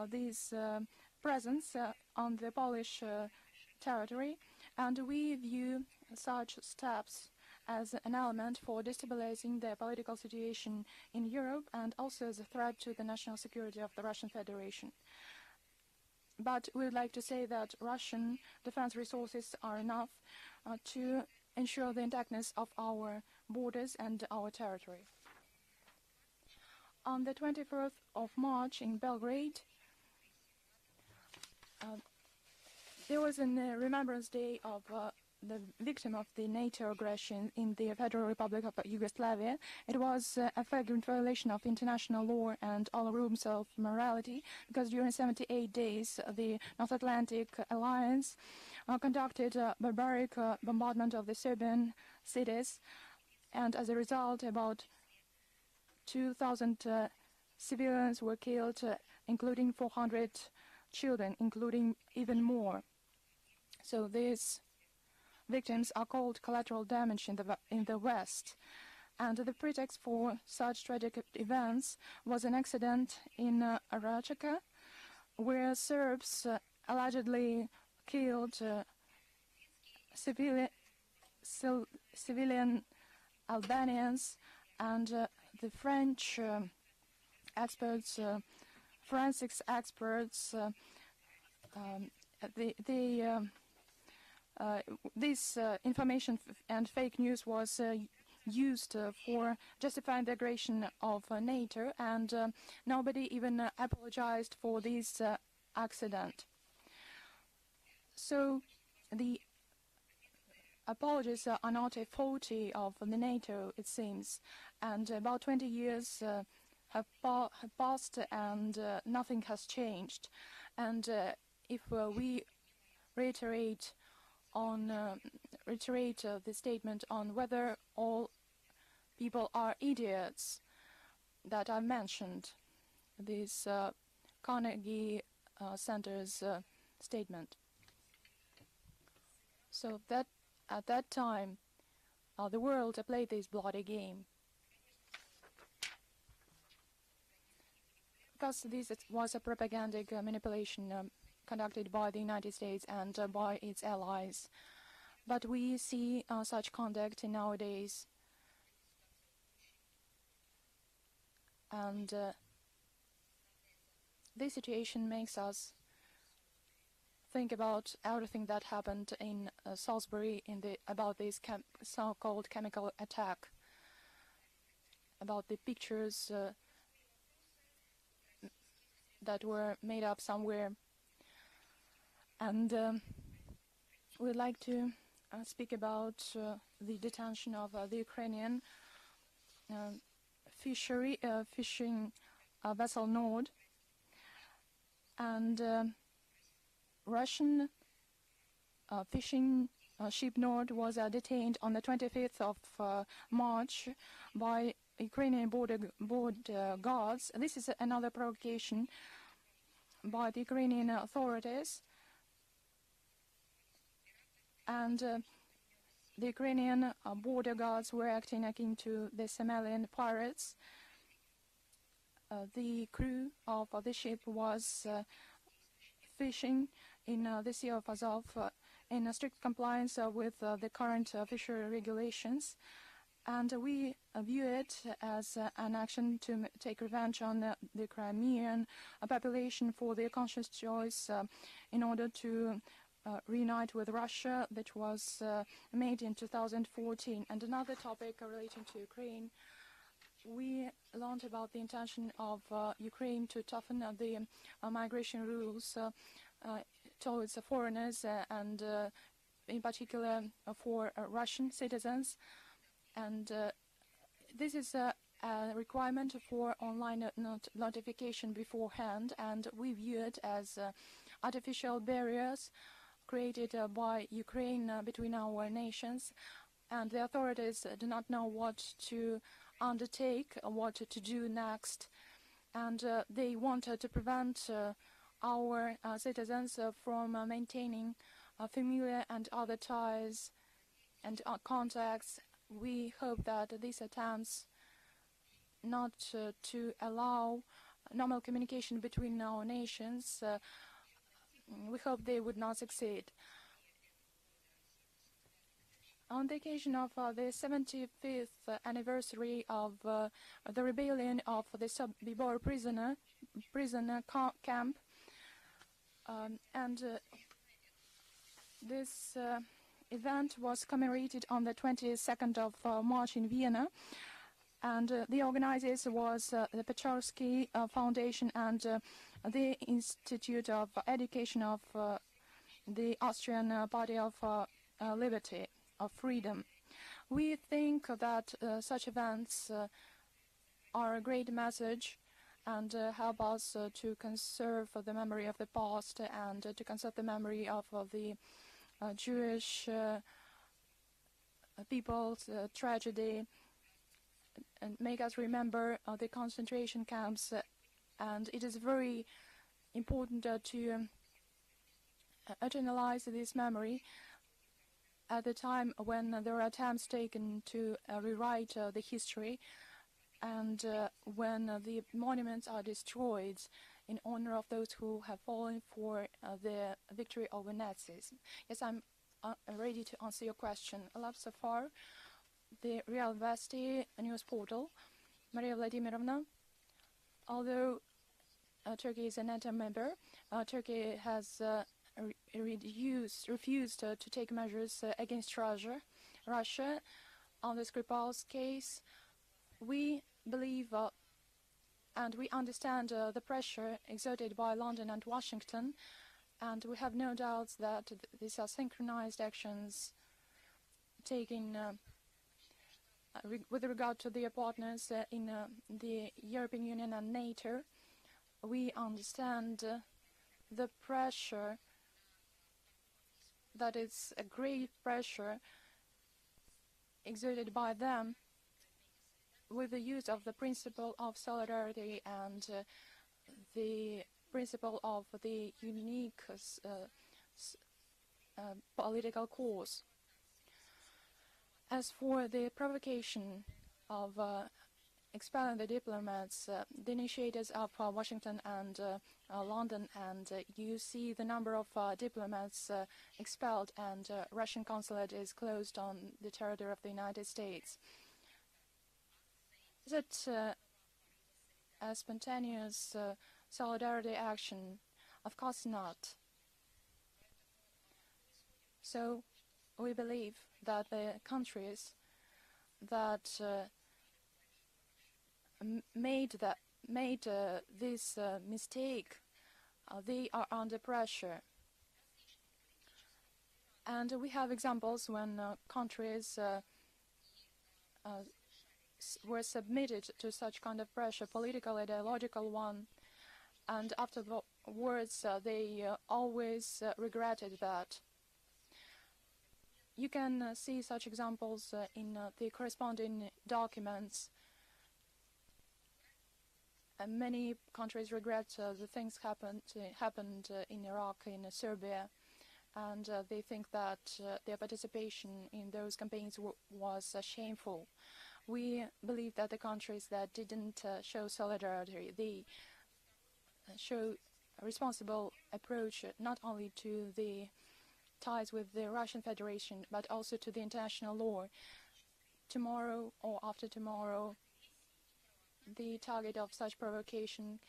this presence on the Polish territory, and we view such steps as an element for destabilizing the political situation in Europe and also as a threat to the national security of the Russian Federation. But we would like to say that Russian defense resources are enough to ensure the intactness of our borders and our territory. On the 24th of March in Belgrade, there was a Remembrance Day of the victim of the NATO aggression in the Federal Republic of Yugoslavia. It was a flagrant violation of international law and all rules of morality, because during 78 days the North Atlantic Alliance conducted a barbaric bombardment of the Serbian cities, and as a result about 2,000 civilians were killed, including 400 children, including even more. So these victims are called collateral damage in the West. And the pretext for such tragic events was an accident in Račka, where Serbs allegedly killed civilian Albanians, and the French experts, forensics experts, this information and fake news was used for justifying the aggression of NATO, and nobody even apologized for this accident. So the apologies are not a faulty of the NATO, it seems, and about 20 years have passed and nothing has changed. And if we reiterate the statement on whether all people are idiots that I mentioned, this Carnegie Center's statement. So that at that time, the world played this bloody game. Because this was a propagandic manipulation conducted by the United States and by its allies. But we see such conduct nowadays. And this situation makes us think about everything that happened in Salisbury about this so-called chemical attack, about the pictures that were made up somewhere. And we'd like to speak about the detention of the Ukrainian fishing vessel Nord, and Russian fishing ship Nord was detained on the 25th of March by Ukrainian border guards. This is another provocation by the Ukrainian authorities, and the Ukrainian border guards were acting akin to the Somalian pirates. The crew of the ship was fishing in the Sea of Azov in strict compliance with the current fishery regulations, and we view it as an action to take revenge on the Crimean population for their conscious choice in order to reunite with Russia, that was made in 2014. And another topic relating to Ukraine, we learned about the intention of Ukraine to toughen the migration rules towards foreigners and in particular for Russian citizens. And this is a requirement for online notification beforehand, and we view it as artificial barriers created by Ukraine between our nations, and the authorities do not know what to undertake, what to do next, and they wanted to prevent our citizens from maintaining familiar and other ties and contacts. We hope that these attempts not to allow normal communication between our nations, we hope they would not succeed. On the occasion of the 75th anniversary of the rebellion of the Subdiver prisoner camp, and this event was commemorated on the 22nd of March in Vienna, and the organizers was the Pechorsky Foundation and the Institute of Education of the Austrian Party of Liberty, of Freedom. We think that such events are a great message and help us to conserve the memory of the past and to conserve the memory of the Jewish people's tragedy, and make us remember the concentration camps. And it is very important to eternalize this memory at the time when there are attempts taken to rewrite the history, and when the monuments are destroyed in honor of those who have fallen for the victory over Nazis. Yes, I'm ready to answer your question. Love so far, the Real Vesti news portal. Maria Vladimirovna, although Turkey is a NATO member, Turkey has refused to take measures against Russia. On the Skripal's case, we believe and we understand the pressure exerted by London and Washington, and we have no doubts that these are synchronized actions taken with regard to their partners in the European Union and NATO. We understand the pressure that it's a great pressure exerted by them with the use of the principle of solidarity and the principle of the unique political cause. As for the provocation of expelling the diplomats, the initiators of Washington and London, and you see the number of diplomats expelled, and Russian consulate is closed on the territory of the United States. Is it a spontaneous solidarity action? Of course not. So we believe that the countries that made this mistake, they are under pressure. And we have examples when countries were submitted to such kind of pressure, political, ideological one, and afterwards they always regretted that. You can see such examples in the corresponding documents. Many countries regret the things happened in Iraq, in Serbia, and they think that their participation in those campaigns was shameful. We believe that the countries that didn't show solidarity, they show a responsible approach not only to the ties with the Russian Federation, but also to the international law. Tomorrow or after tomorrow, the target of such provocation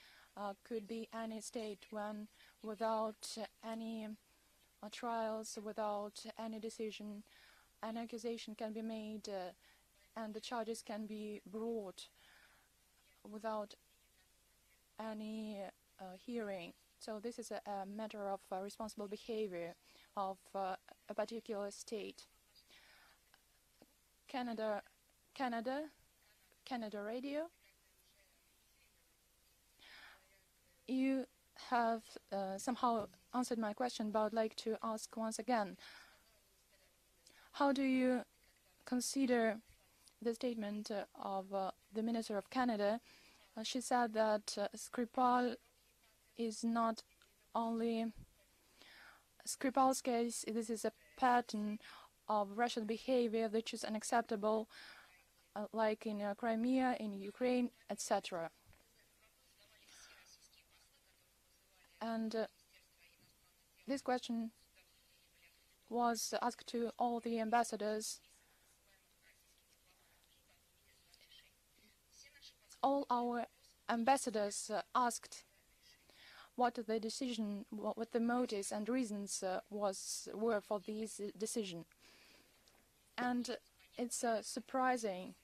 could be any state when, without any trials, without any decision, an accusation can be made and the charges can be brought without any hearing. So this is a matter of responsible behavior of a particular state. Canada Radio. You have somehow answered my question, but I'd like to ask once again, how do you consider the statement of the Minister of Canada? She said that Skripal is not only Skripal's case, this is a pattern of Russian behavior which is unacceptable, like in Crimea, in Ukraine, etc. And this question was asked to all the ambassadors. All our ambassadors asked what the decision, what the motives and reasons were for this decision. And it's surprising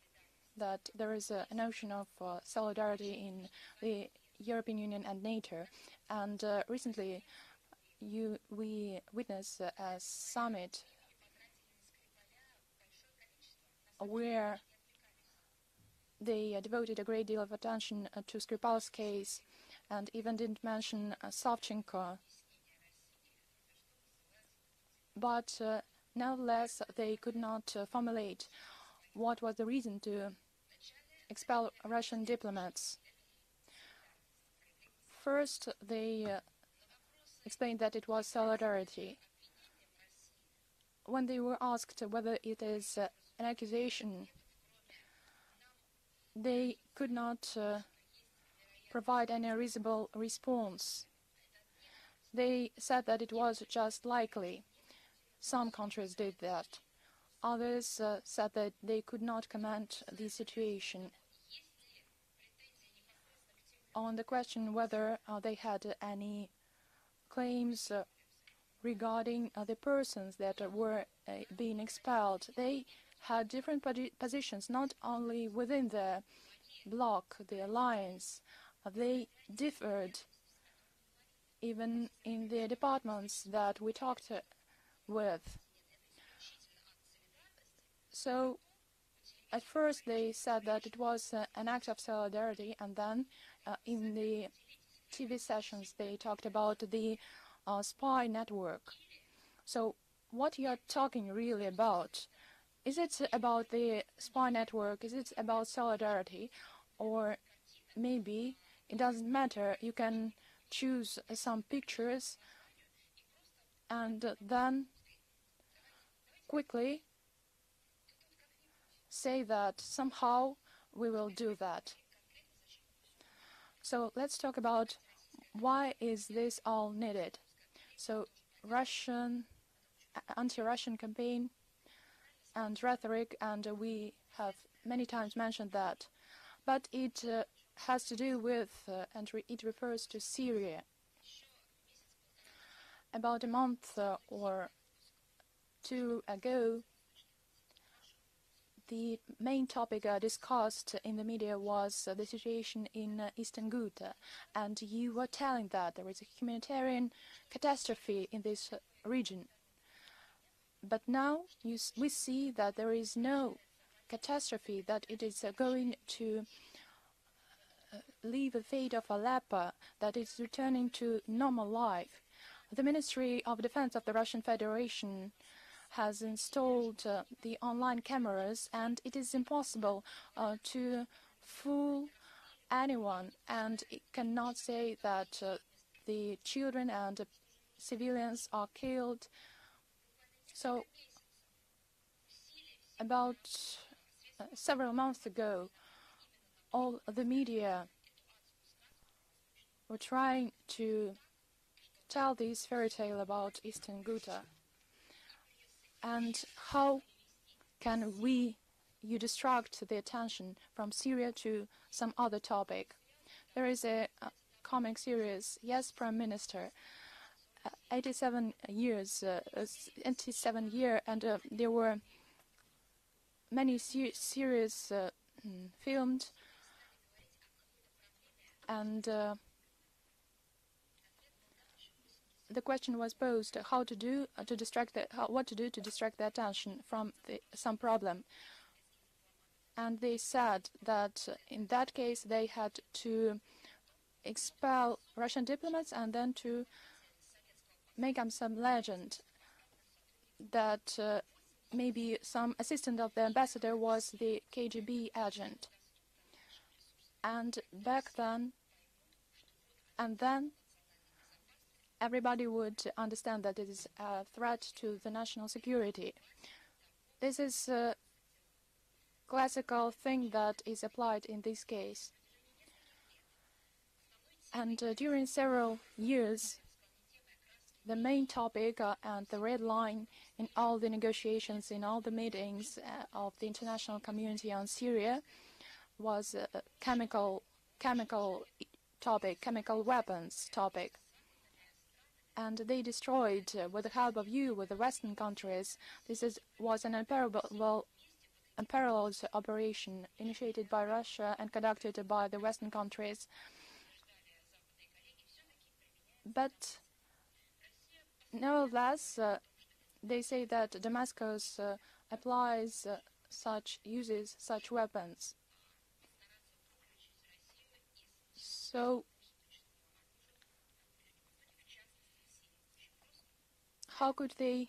that there is a notion of solidarity in the European Union and NATO. And recently, we witnessed a summit where they devoted a great deal of attention to Skripal's case, and even didn't mention Savchenko. But nevertheless, they could not formulate what was the reason to expel Russian diplomats. First, they explained that it was solidarity. When they were asked whether it is an accusation, they could not provide any reasonable response. They said that it was just likely. Some countries did that. Others said that they could not comment the situation. On the question whether they had any claims regarding the persons that were being expelled, they had different positions, not only within the bloc, the alliance. They differed even in the departments that we talked with. So at first they said that it was an act of solidarity, and then in the TV sessions they talked about the spy network. So what you're talking really about. Is it about the spy network? Is it about solidarity? Or maybe it doesn't matter. You can choose some pictures and then quickly say that somehow we will do that. So let's talk about why is this all needed. So anti-Russian campaign and rhetoric, and we have many times mentioned that, but it has to do with, it refers to Syria. About a month or two ago, the main topic discussed in the media was the situation in Eastern Ghouta, and you were telling that there is a humanitarian catastrophe in this region. But now we see that there is no catastrophe, that it is going to leave the fate of Aleppo, that it's returning to normal life. The Ministry of Defense of the Russian Federation has installed the online cameras, and it is impossible to fool anyone, and it cannot say that the children and civilians are killed. So about several months ago, all the media were trying to tell this fairy tale about Eastern Ghouta. And how can you distract the attention from Syria to some other topic? There is a comic series, Yes, Prime Minister, 87 years, and there were many series filmed, and the question was posed: what to do to distract the attention from some problem. And they said that in that case they had to expel Russian diplomats and then to make up some legend that maybe some assistant of the ambassador was the KGB agent. And back then, everybody would understand that it is a threat to the national security. This is a classical thing that is applied in this case. And during several years, the main topic and the red line in all the negotiations, in all the meetings of the international community on Syria was chemical weapons topic. And they destroyed, with the help of you, with the Western countries. This was an unparalleled operation initiated by Russia and conducted by the Western countries. But nevertheless, they say that Damascus uses such weapons. So how could they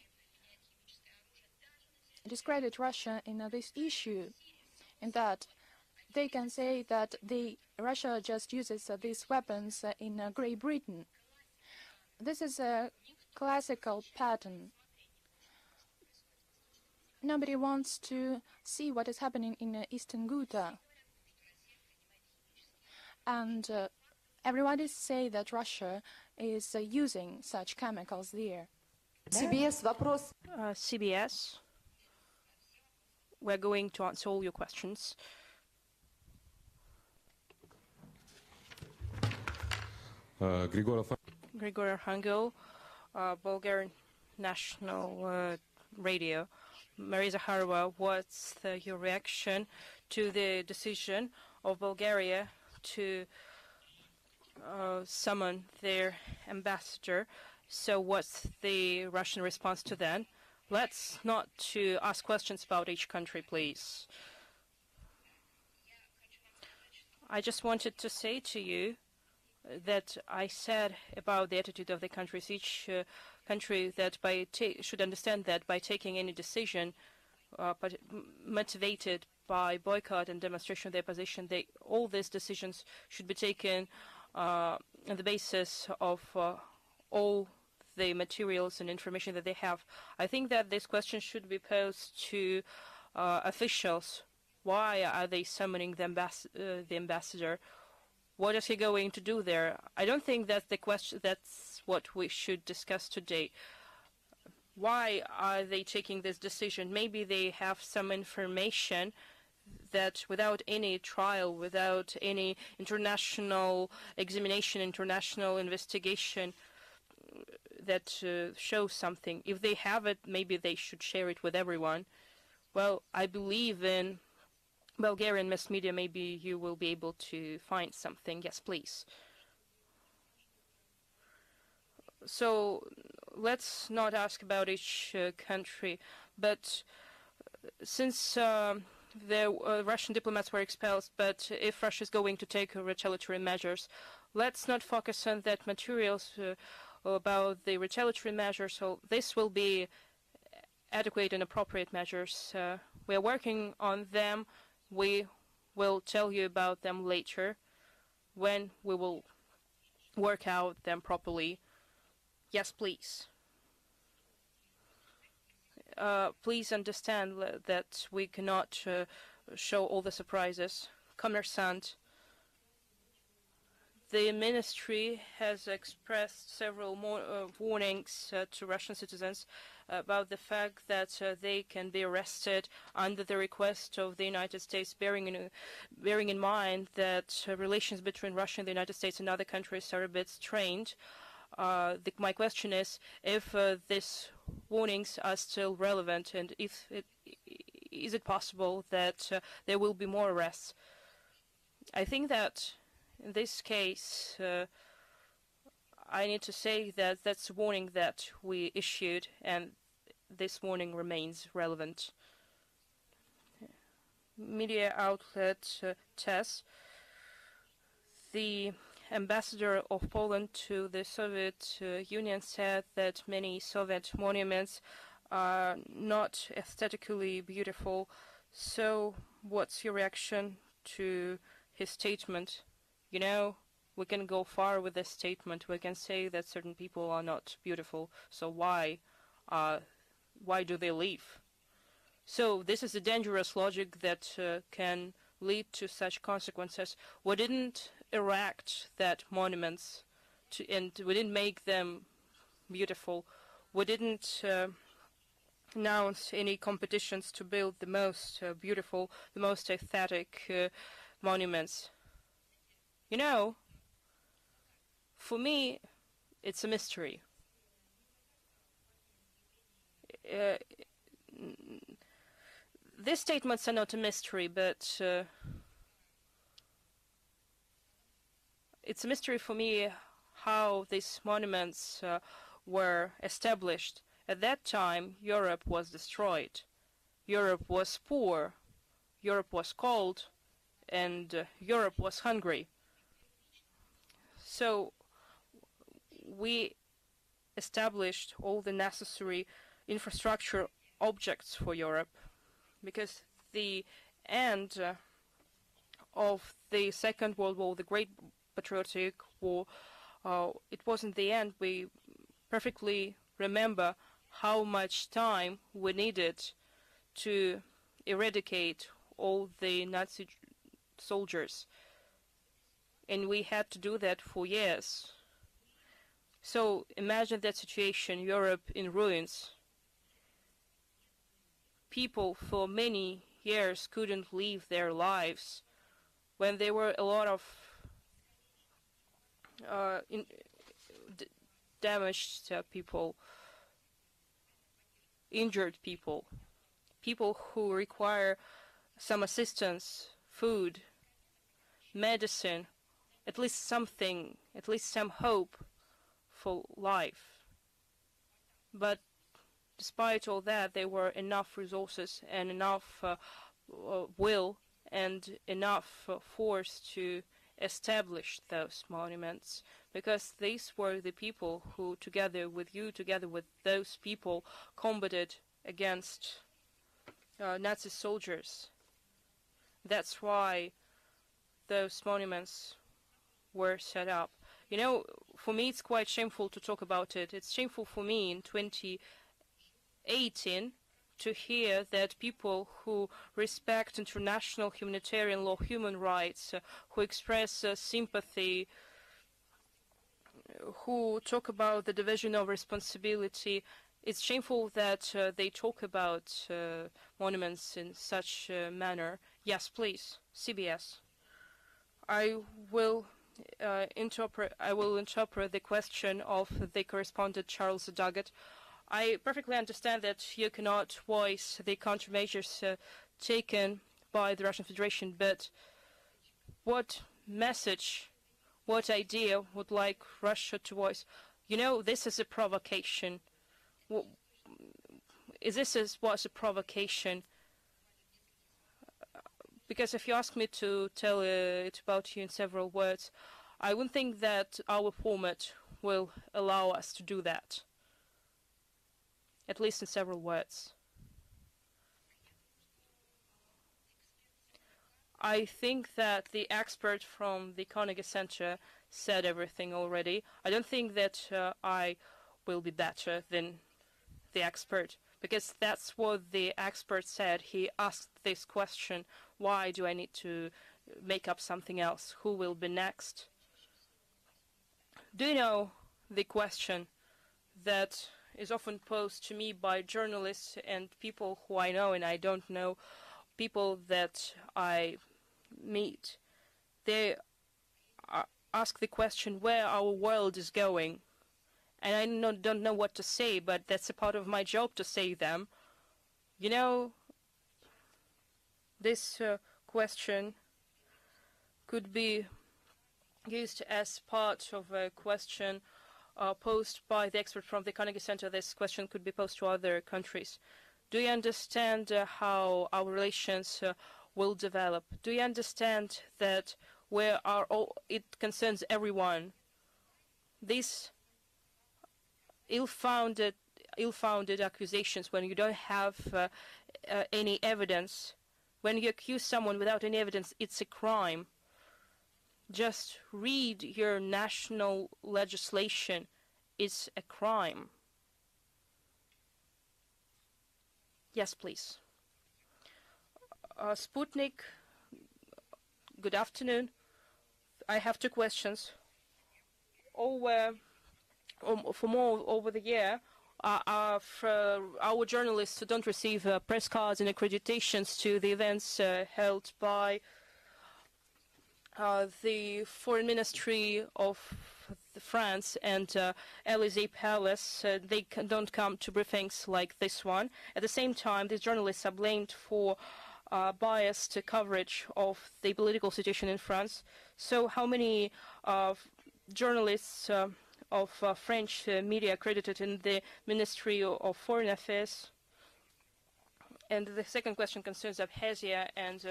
discredit Russia in this issue? In that they can say that Russia just uses these weapons in Great Britain. This is a classical pattern. Nobody wants to see what is happening in Eastern Ghouta. And everybody say that Russia is using such chemicals there. CBS, we're going to answer all your questions. Grigor Hangel, Bulgarian National Radio. Maria Zakharova, what's your reaction to the decision of Bulgaria to summon their ambassador? So what's the Russian response to that? Let's not to ask questions about each country, please. I just wanted to say to you that I said about the attitude of the countries. Each country that should understand that by taking any decision motivated by boycott and demonstration of their position, all these decisions should be taken on the basis of all the materials and information that they have. I think that this question should be posed to officials. Why are they summoning the ambassador? What is he going to do there? I don't think that's the question. That's what we should discuss today. Why are they taking this decision? Maybe they have some information that without any trial, without any international examination, international investigation, that shows something. If they have it, maybe they should share it with everyone. Well, I believe in Bulgarian mass media. Maybe you will be able to find something. Yes, please. So let's not ask about each country, but since the Russian diplomats were expelled, but if Russia is going to take retaliatory measures, let's not focus on that materials about the retaliatory measures. So this will be adequate and appropriate measures. We are working on them. We will tell you about them later when we will work out them properly. Yes, please. Please understand that we cannot show all the surprises. Commerçant. The ministry has expressed several warnings to Russian citizens about the fact that they can be arrested under the request of the United States, bearing in mind that relations between Russia and the United States and other countries are a bit strained. My question is if these warnings are still relevant, and is it possible that there will be more arrests? I think that in this case, I need to say that that's a warning that we issued, and this warning remains relevant. Media outlet TASS, the ambassador of Poland to the Soviet Union said that many Soviet monuments are not aesthetically beautiful. So what's your reaction to his statement? You know, we can go far with this statement. We can say that certain people are not beautiful. So why do they leave? So this is a dangerous logic that can lead to such consequences. We didn't erect that monuments and we didn't make them beautiful. We didn't announce any competitions to build the most beautiful, the most aesthetic monuments. You know, for me, it's a mystery. These statements are not a mystery, but it's a mystery for me how these monuments were established. At that time, Europe was destroyed. Europe was poor. Europe was cold. And Europe was hungry. So we established all the necessary infrastructure objects for Europe, because the end of the Second World War, the Great Patriotic War, it wasn't the end. We perfectly remember how much time we needed to eradicate all the Nazi soldiers. And we had to do that for years. So imagine that situation, Europe in ruins. People for many years couldn't live their lives when there were a lot of damaged people, injured people, people who require some assistance, food, medicine, at least something, at least some hope for life. But despite all that, there were enough resources and enough will and enough force to established those monuments, because these were the people who, together with you, together with those people, combated against Nazi soldiers. That's why those monuments were set up. You know, for me it's quite shameful to talk about it. It's shameful for me in 2018 to hear that people who respect international humanitarian law, human rights, who express sympathy, who talk about the division of responsibility, it's shameful that they talk about monuments in such a manner. Yes, please, CBS. I will interpret the question of the correspondent Charles Duggett. I perfectly understand that you cannot voice the countermeasures taken by the Russian Federation, but what message, what idea would like Russia to voice? You know, this is a provocation. Was a provocation? Because if you ask me to tell it about you in several words, I wouldn't think that our format will allow us to do that. At least in several words. I think that the expert from the Carnegie Center said everything already. I don't think that I will be better than the expert, because that's what the expert said. He asked this question, why do I need to make up something else? Who will be next? Do you know the question that is often posed to me by journalists and people who I know and I don't know, people that I meet? They ask the question where our world is going. And I don't know what to say, but that's a part of my job to say them. You know, this question could be used as part of a question posed by the expert from the Carnegie Center. This question could be posed to other countries. Do you understand how our relations will develop? Do you understand that it concerns everyone? These ill-founded accusations, when you don't have any evidence, when you accuse someone without any evidence, it's a crime. Just read your national legislation. It's a crime. Yes, please. Sputnik, good afternoon. I have two questions. For more over the year, our journalists don't receive press cards and accreditations to the events held by the Foreign Ministry of France and Élysée Palace. They don't come to briefings like this one. At the same time, these journalists are blamed for biased coverage of the political situation in France. So how many journalists of French media accredited in the Ministry of Foreign Affairs? And the second question concerns Abkhazia and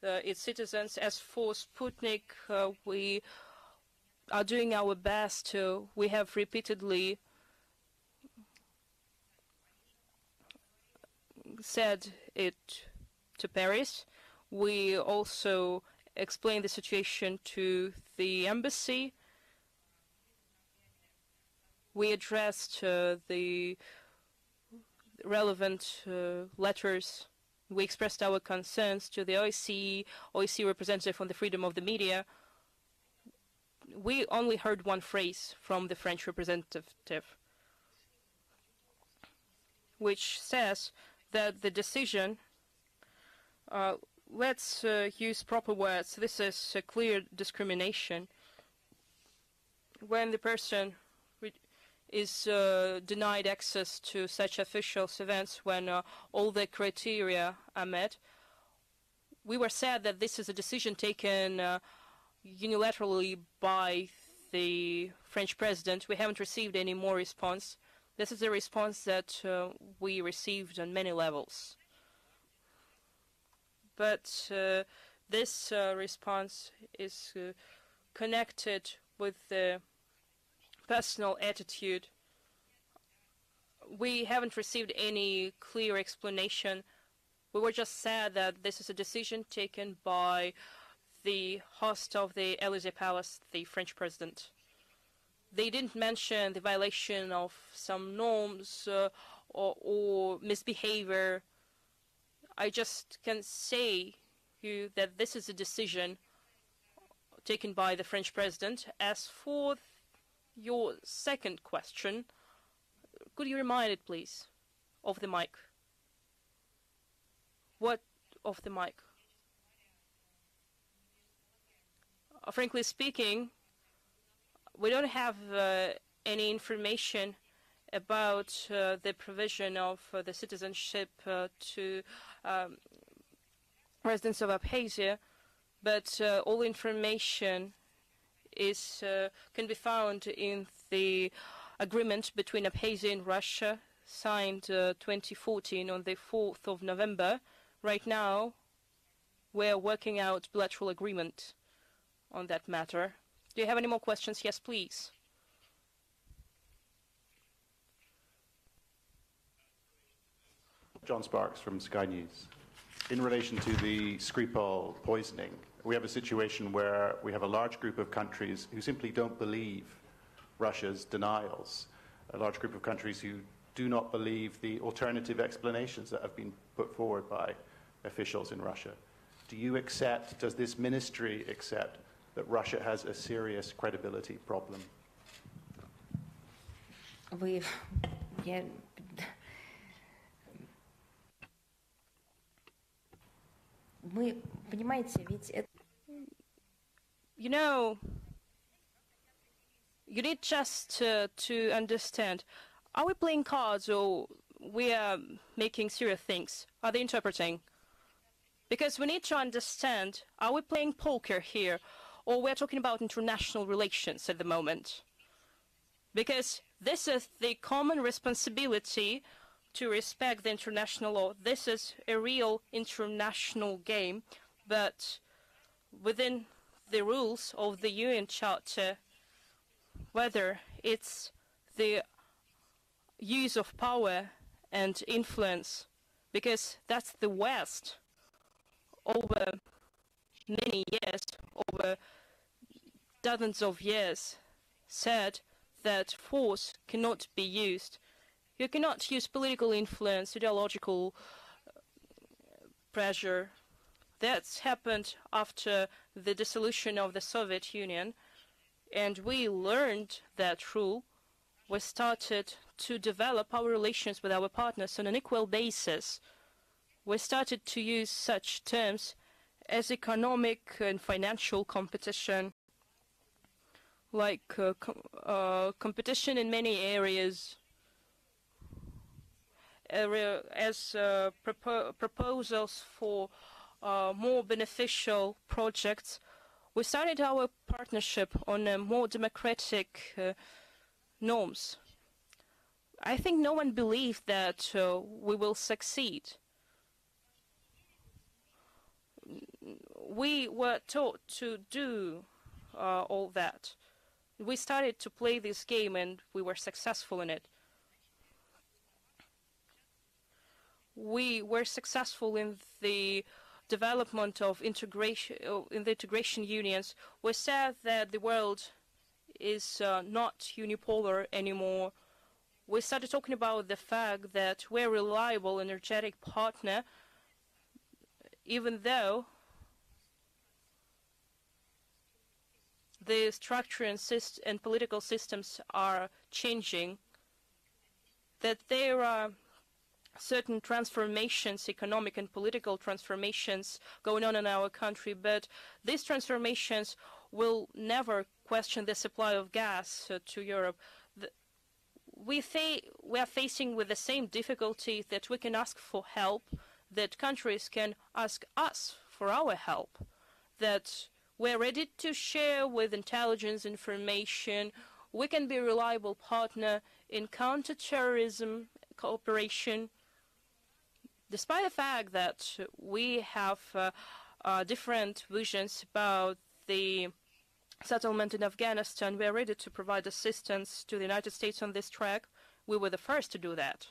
its citizens. As for Sputnik, we are doing our best. We have repeatedly said it to Paris. We also explained the situation to the embassy. We addressed the relevant letters. We expressed our concerns to the OSCE representative on the freedom of the media. We only heard one phrase from the French representative, which says that the decision, let's use proper words, this is a clear discrimination. When the person is denied access to such official events, when all the criteria are met, we were sad that this is a decision taken unilaterally by the French president. We haven't received any more response. This is a response that we received on many levels. But this response is connected with the personal attitude. We haven't received any clear explanation. We were just sad that this is a decision taken by the host of the Élysée Palace, the French president. They didn't mention the violation of some norms or misbehavior. I just can say you that this is a decision taken by the French president. As for your second question, could you remind it, please, of the mic? What of the mic? Frankly speaking, we don't have any information about the provision of the citizenship to residents of Abkhazia, but all information is can be found in the agreement between Abkhazia and Russia, signed 2014 on the 4th of November. Right now, we're working out bilateral agreement on that matter. Do you have any more questions? Yes, please. John Sparks from Sky News. In relation to the Skripal poisoning, we have a situation where we have a large group of countries who simply don't believe Russia's denials, a large group of countries who do not believe the alternative explanations that have been put forward by officials in Russia. Do you accept, does this ministry accept, that Russia has a serious credibility problem? You know, you need just to understand, are we playing cards or we are making serious things? Are they interpreting? Because we need to understand, are we playing poker here or we're talking about international relations at the moment? Because this is the common responsibility to respect the international law. This is a real international game, but within the rules of the UN Charter, whether it's the use of power and influence, because that's the West over many years, over dozens of years, said that force cannot be used. You cannot use political influence, ideological pressure. That's happened after the dissolution of the Soviet Union, and we learned that rule. We started to develop our relations with our partners on an equal basis. We started to use such terms as economic and financial competition, like competition in many areas, as proposals for more beneficial projects. We started our partnership on more democratic norms. I think no one believed that we will succeed. We were taught to do all that. We started to play this game and we were successful in it. We were successful in the development of integration, in the integration unions. We said that the world is not unipolar anymore. We started talking about the fact that we're a reliable, energetic partner, even though the structure and political systems are changing, that there are certain transformations, economic and political transformations going on in our country, but these transformations will never question the supply of gas to Europe. We are facing with the same difficulty that we can ask for help, that countries can ask us for our help, that we're ready to share with intelligence information. We can be a reliable partner in counterterrorism cooperation, despite the fact that we have different visions about the settlement in Afghanistan. We are ready to provide assistance to the United States on this track. We were the first to do that.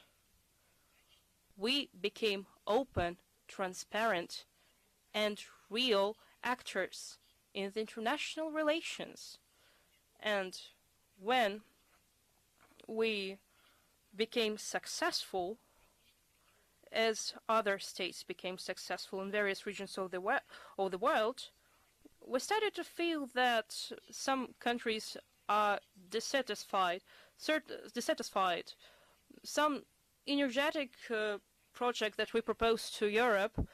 We became open, transparent, and real actors in the international relations. And when we became successful, as other states became successful in various regions of the world, we started to feel that some countries are dissatisfied. Some energetic project that we propose to Europe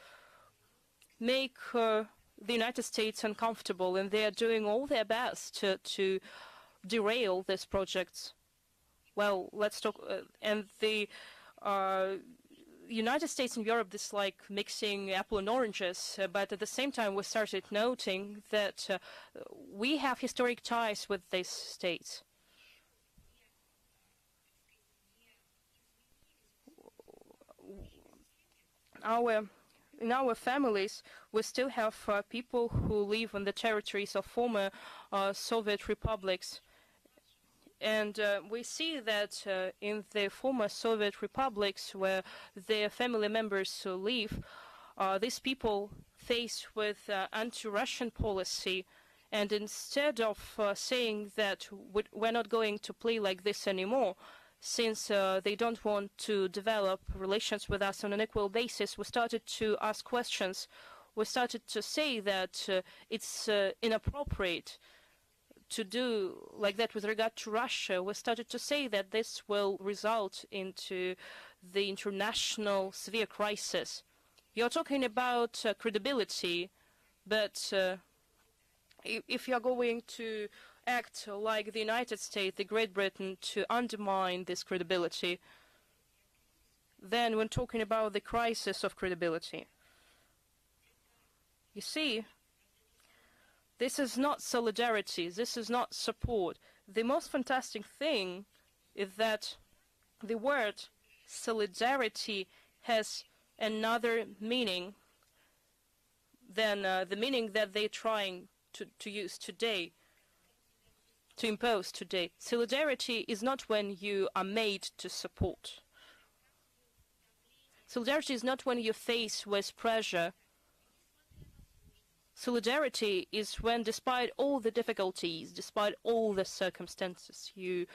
make the United States uncomfortable, and they are doing all their best to derail these projects. Well, let's talk, and the United States and Europe dislike mixing apple and oranges, but at the same time we started noting that we have historic ties with these states. In our families, we still have people who live on the territories of former Soviet republics. And we see that in the former Soviet republics where their family members live, these people face with anti-Russian policy. And instead of saying that we're not going to play like this anymore, since they don't want to develop relations with us on an equal basis, we started to ask questions. We started to say that it's inappropriate to do like that with regard to Russia. We started to say that this will result into the international severe crisis. You're talking about credibility, but if you're going to act like the United States, the Great Britain, to undermine this credibility, then we're talking about the crisis of credibility. You see, this is not solidarity, this is not support. The most fantastic thing is that the word solidarity has another meaning than the meaning that they're trying to use today, to impose today. Solidarity is not when you are made to support. Solidarity is not when you're faced with pressure. Solidarity is when, despite all the difficulties, despite all the circumstances, you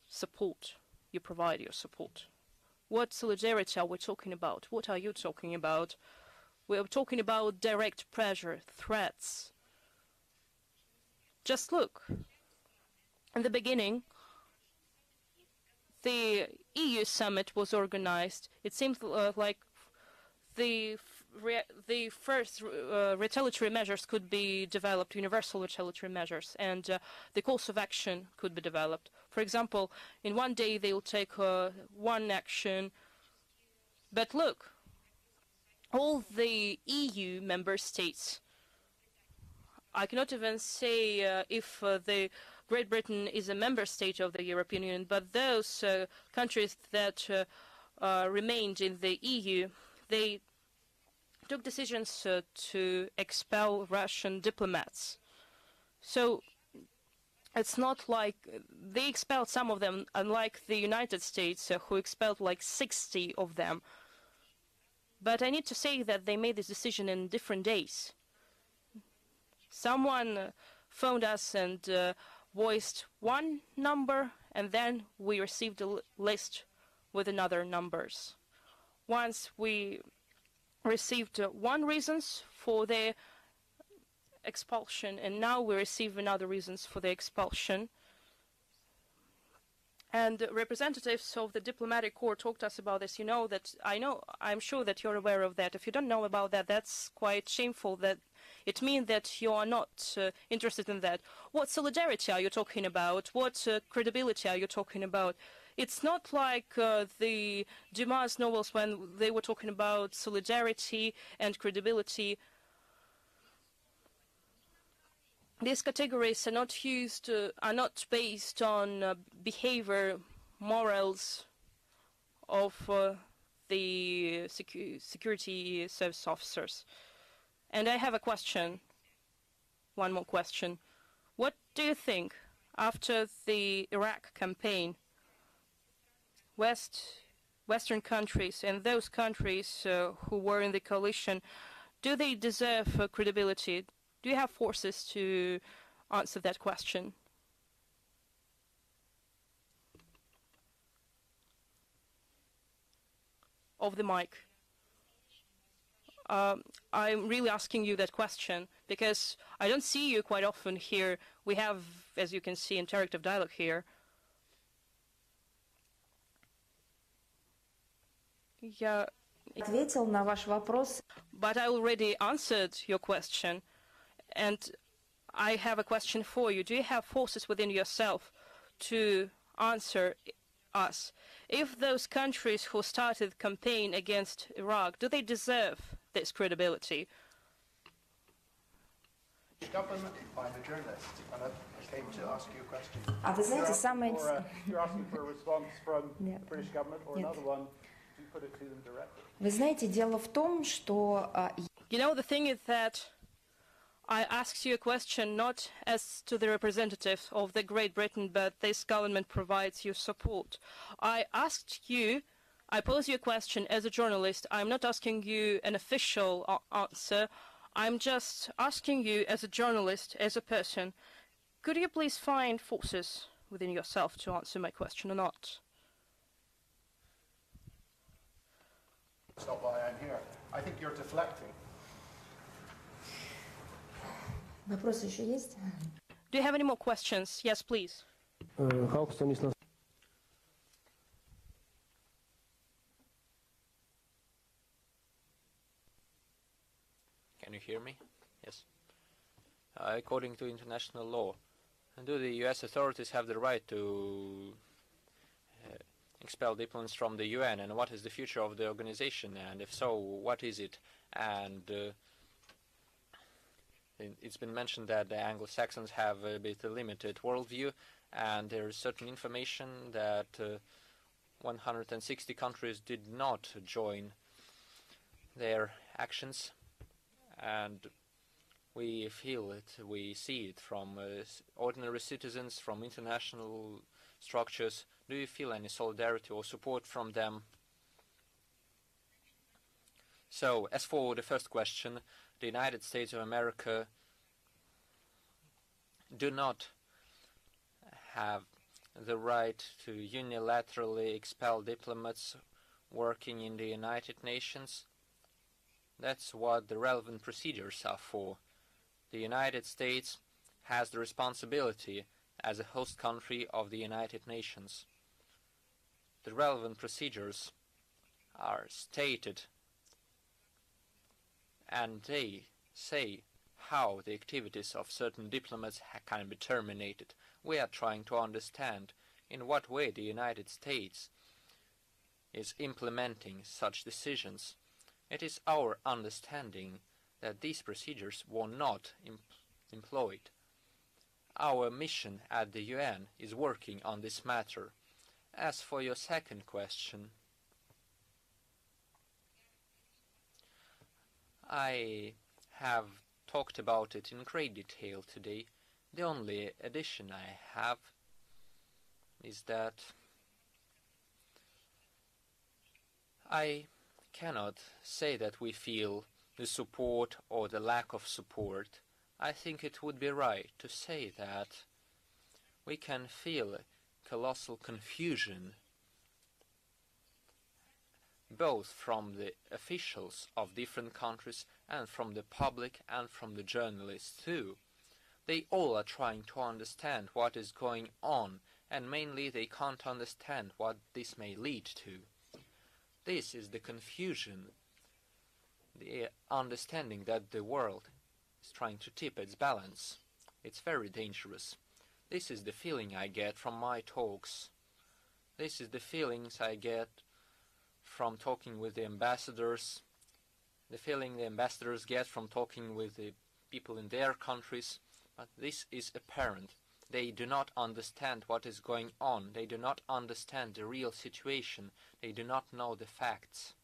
support, you provide your support. What solidarity are we talking about? What are you talking about? We are talking about direct pressure, threats. Just look. In the beginning, the EU summit was organized. It seemed like the first retaliatory measures could be developed, universal retaliatory measures, and the course of action could be developed. For example, in one day they will take one action, but look, all the EU member states, I cannot even say if the Great Britain is a member state of the European Union, but those countries that remained in the EU, they took decisions to expel Russian diplomats. So it's not like they expelled some of them, unlike the United States, who expelled like 60 of them. But I need to say that they made this decision in different days. Someone phoned us and voiced one number, and then we received a list with another numbers. Once we received one reasons for their expulsion, and now we receive another reasons for their expulsion. And representatives of the diplomatic corps talked to us about this. You know that, I'm sure that you're aware of that. If you don't know about that, that's quite shameful. That it means that you are not interested in that. What solidarity are you talking about? What credibility are you talking about? It's not like the Dumas novels when they were talking about solidarity and credibility. These categories are not used, are not based on behavior, morals of the security service officers. And I have a question, one more question. What do you think after the Iraq campaign, Western countries and those countries who were in the coalition, do they deserve credibility? Do you have forces to answer that question? Of the mic. I'm really asking you that question because I don't see you quite often here. We have, as you can see, interactive dialogue here. Yeah. Ответил на ваш вопрос. But I already answered your question, and I have a question for you. Do you have forces within yourself to answer us? If those countries who started campaign against Iraq, do they deserve this credibility? Government by the journalist, and I came to ask you a question. А вы знаете, самое You're asking for a response from the British government or another one. Do you put it to them directly? Вы знаете, дело в том, что You know, the thing is that I asked you a question not as to the representative of the Great Britain, but this government provides you support. I posed you a question as a journalist. I'm not asking you an official answer. I'm just asking you as a journalist, as a person. Could you please find forces within yourself to answer my question or not? That's not why I'm here. I think you're deflecting. Вопросы еще есть? Do you have any more questions? Yes, please. Can you hear me? Yes. According to international law, do the US authorities have the right to expel diplomats from the UN, and what is the future of the organization, and if so, what is it? And it's been mentioned that the Anglo-Saxons have a bit limited worldview, and there is certain information that 160 countries did not join their actions, and we feel it, we see it from ordinary citizens, from international structures. Do you feel any solidarity or support from them? So, as for the first question, the United States of America do not have the right to unilaterally expel diplomats working in the United Nations. That's what the relevant procedures are for. The United States has the responsibility as a host country of the United Nations. The relevant procedures are stated, and they say how the activities of certain diplomats can be terminated. We are trying to understand in what way the United States is implementing such decisions. It is our understanding that these procedures were not employed. Our mission at the UN is working on this matter. As for your second question, I have talked about it in great detail today. The only addition I have is that I cannot say that we feel the support or the lack of support. I think it would be right to say that we can feel colossal confusion both from the officials of different countries and from the public and from the journalists too. They all are trying to understand what is going on, and mainly they can't understand what this may lead to. This is the confusion, the understanding that the world is trying to tip its balance. It's very dangerous. This is the feeling I get from my talks. This is the feelings I get from talking with the ambassadors, the feeling the ambassadors get from talking with the people in their countries. But this is apparent. They do not understand what is going on. They do not understand the real situation. They do not know the facts.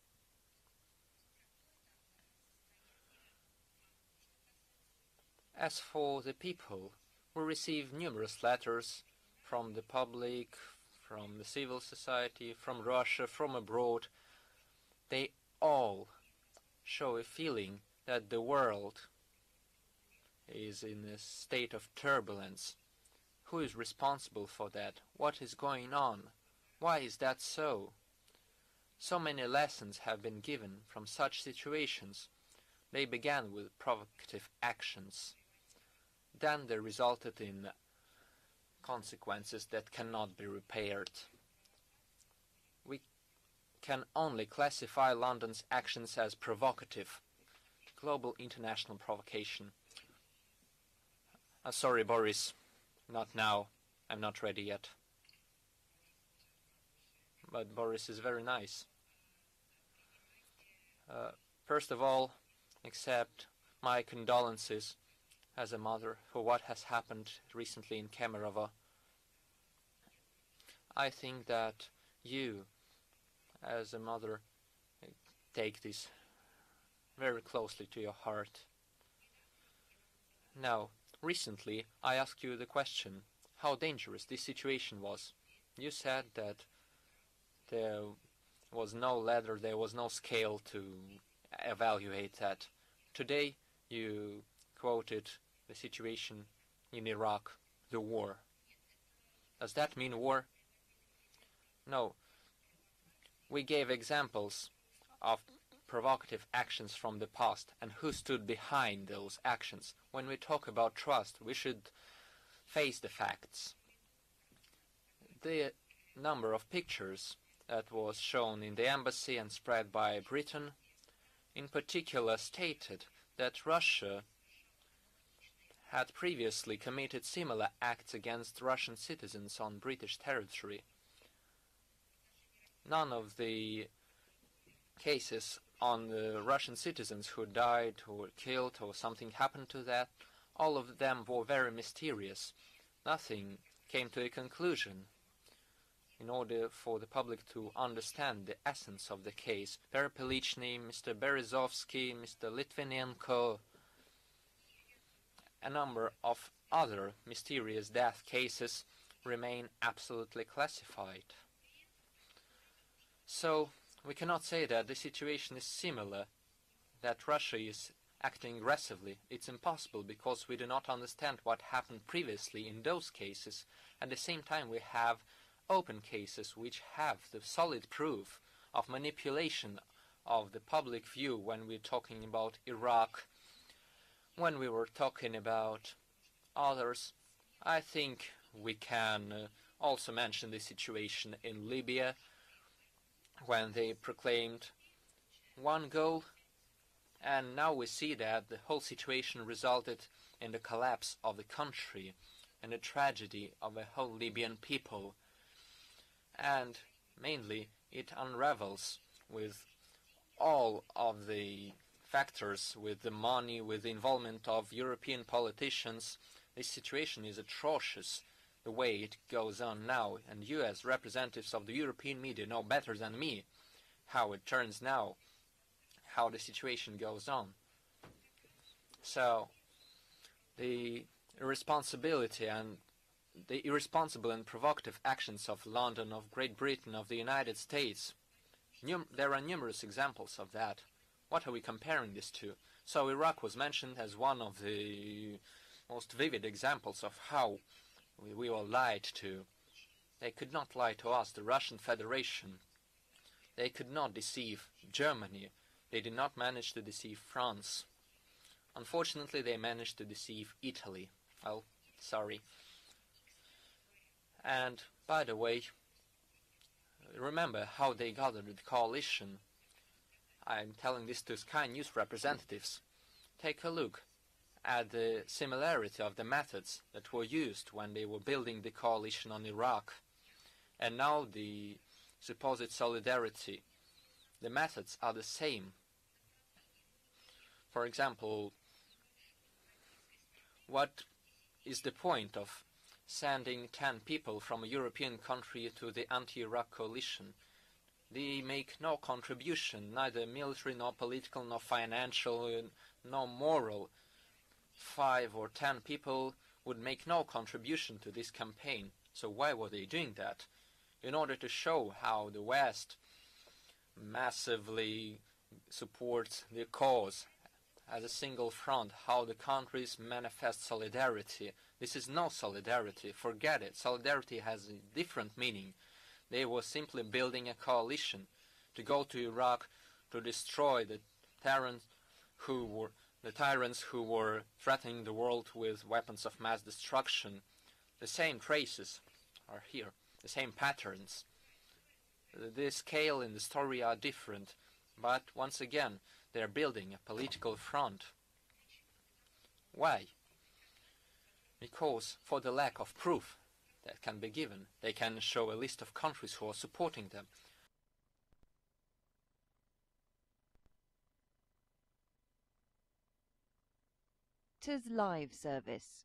As for the people, we receive numerous letters from the public, from the civil society, from Russia, from abroad. They all show a feeling that the world is in a state of turbulence. Who is responsible for that? What is going on? Why is that so? So many lessons have been given from such situations. They began with provocative actions. Then they resulted in consequences that cannot be repaired. We can only classify London's actions as provocative, global international provocation. Sorry, Boris, not now. I'm not ready yet. But Boris is very nice. First of all, accept my condolences as a mother for what has happened recently in Kemerovo. I think that you, as a mother, take this very closely to your heart. Now, recently I asked you the question how dangerous this situation was. You said that there was no ladder, there was no scale to evaluate that. Today you quoted the situation in Iraq, the war. Does that mean war? No. We gave examples of provocative actions from the past and who stood behind those actions. When we talk about trust, we should face the facts. The number of pictures that was shown in the embassy and spread by Britain, in particular stated that Russia had previously committed similar acts against Russian citizens on British territory. None of the cases on the Russian citizens who died or were killed or something happened to that, all of them were very mysterious. Nothing came to a conclusion. In order for the public to understand the essence of the case, Perepelichny, Mr. Berezovsky, Mr. Litvinenko, a number of other mysterious death cases remain absolutely classified. So we cannot say that the situation is similar, that Russia is acting aggressively. It's impossible because we do not understand what happened previously in those cases. At the same time, we have open cases which have the solid proof of manipulation of the public view when we're talking about Iraq, when we were talking about others. I think we can also mention the situation in Libya, when they proclaimed one goal, and now we see that the whole situation resulted in the collapse of the country and the tragedy of the whole Libyan people. And mainly it unravels with all of the factors, with the money, with the involvement of European politicians. This situation is atrocious, the way it goes on now, and you as representatives of the European media know better than me how it turns now, how the situation goes on. So the irresponsibility and the irresponsible and provocative actions of London, of Great Britain, of the United States, there are numerous examples of that. What are we comparing this to? So Iraq was mentioned as one of the most vivid examples of how we were lied to. They could not lie to us, the Russian Federation. They could not deceive Germany. They did not manage to deceive France. Unfortunately, they managed to deceive Italy. Well, sorry. And, by the way, remember how they gathered the coalition. I'm telling this to Sky News representatives. Take a look at the similarity of the methods that were used when they were building the coalition on Iraq, and now the supposed solidarity. The methods are the same. For example, what is the point of sending 10 people from a European country to the anti-Iraq coalition? They make no contribution, neither military, nor political, nor financial, nor moral. 5 or 10 people would make no contribution to this campaign. So why were they doing that? In order to show how the West massively supports the cause as a single front, how the countries manifest solidarity. This is no solidarity, forget it. Solidarity has a different meaning. They were simply building a coalition to go to Iraq to destroy the tyrants who were threatening the world with weapons of mass destruction. The same traces are here, the same patterns. The scale and the story are different, but once again, they are building a political front. Why? Because for the lack of proof that can be given, they can show a list of countries who are supporting them. Live service.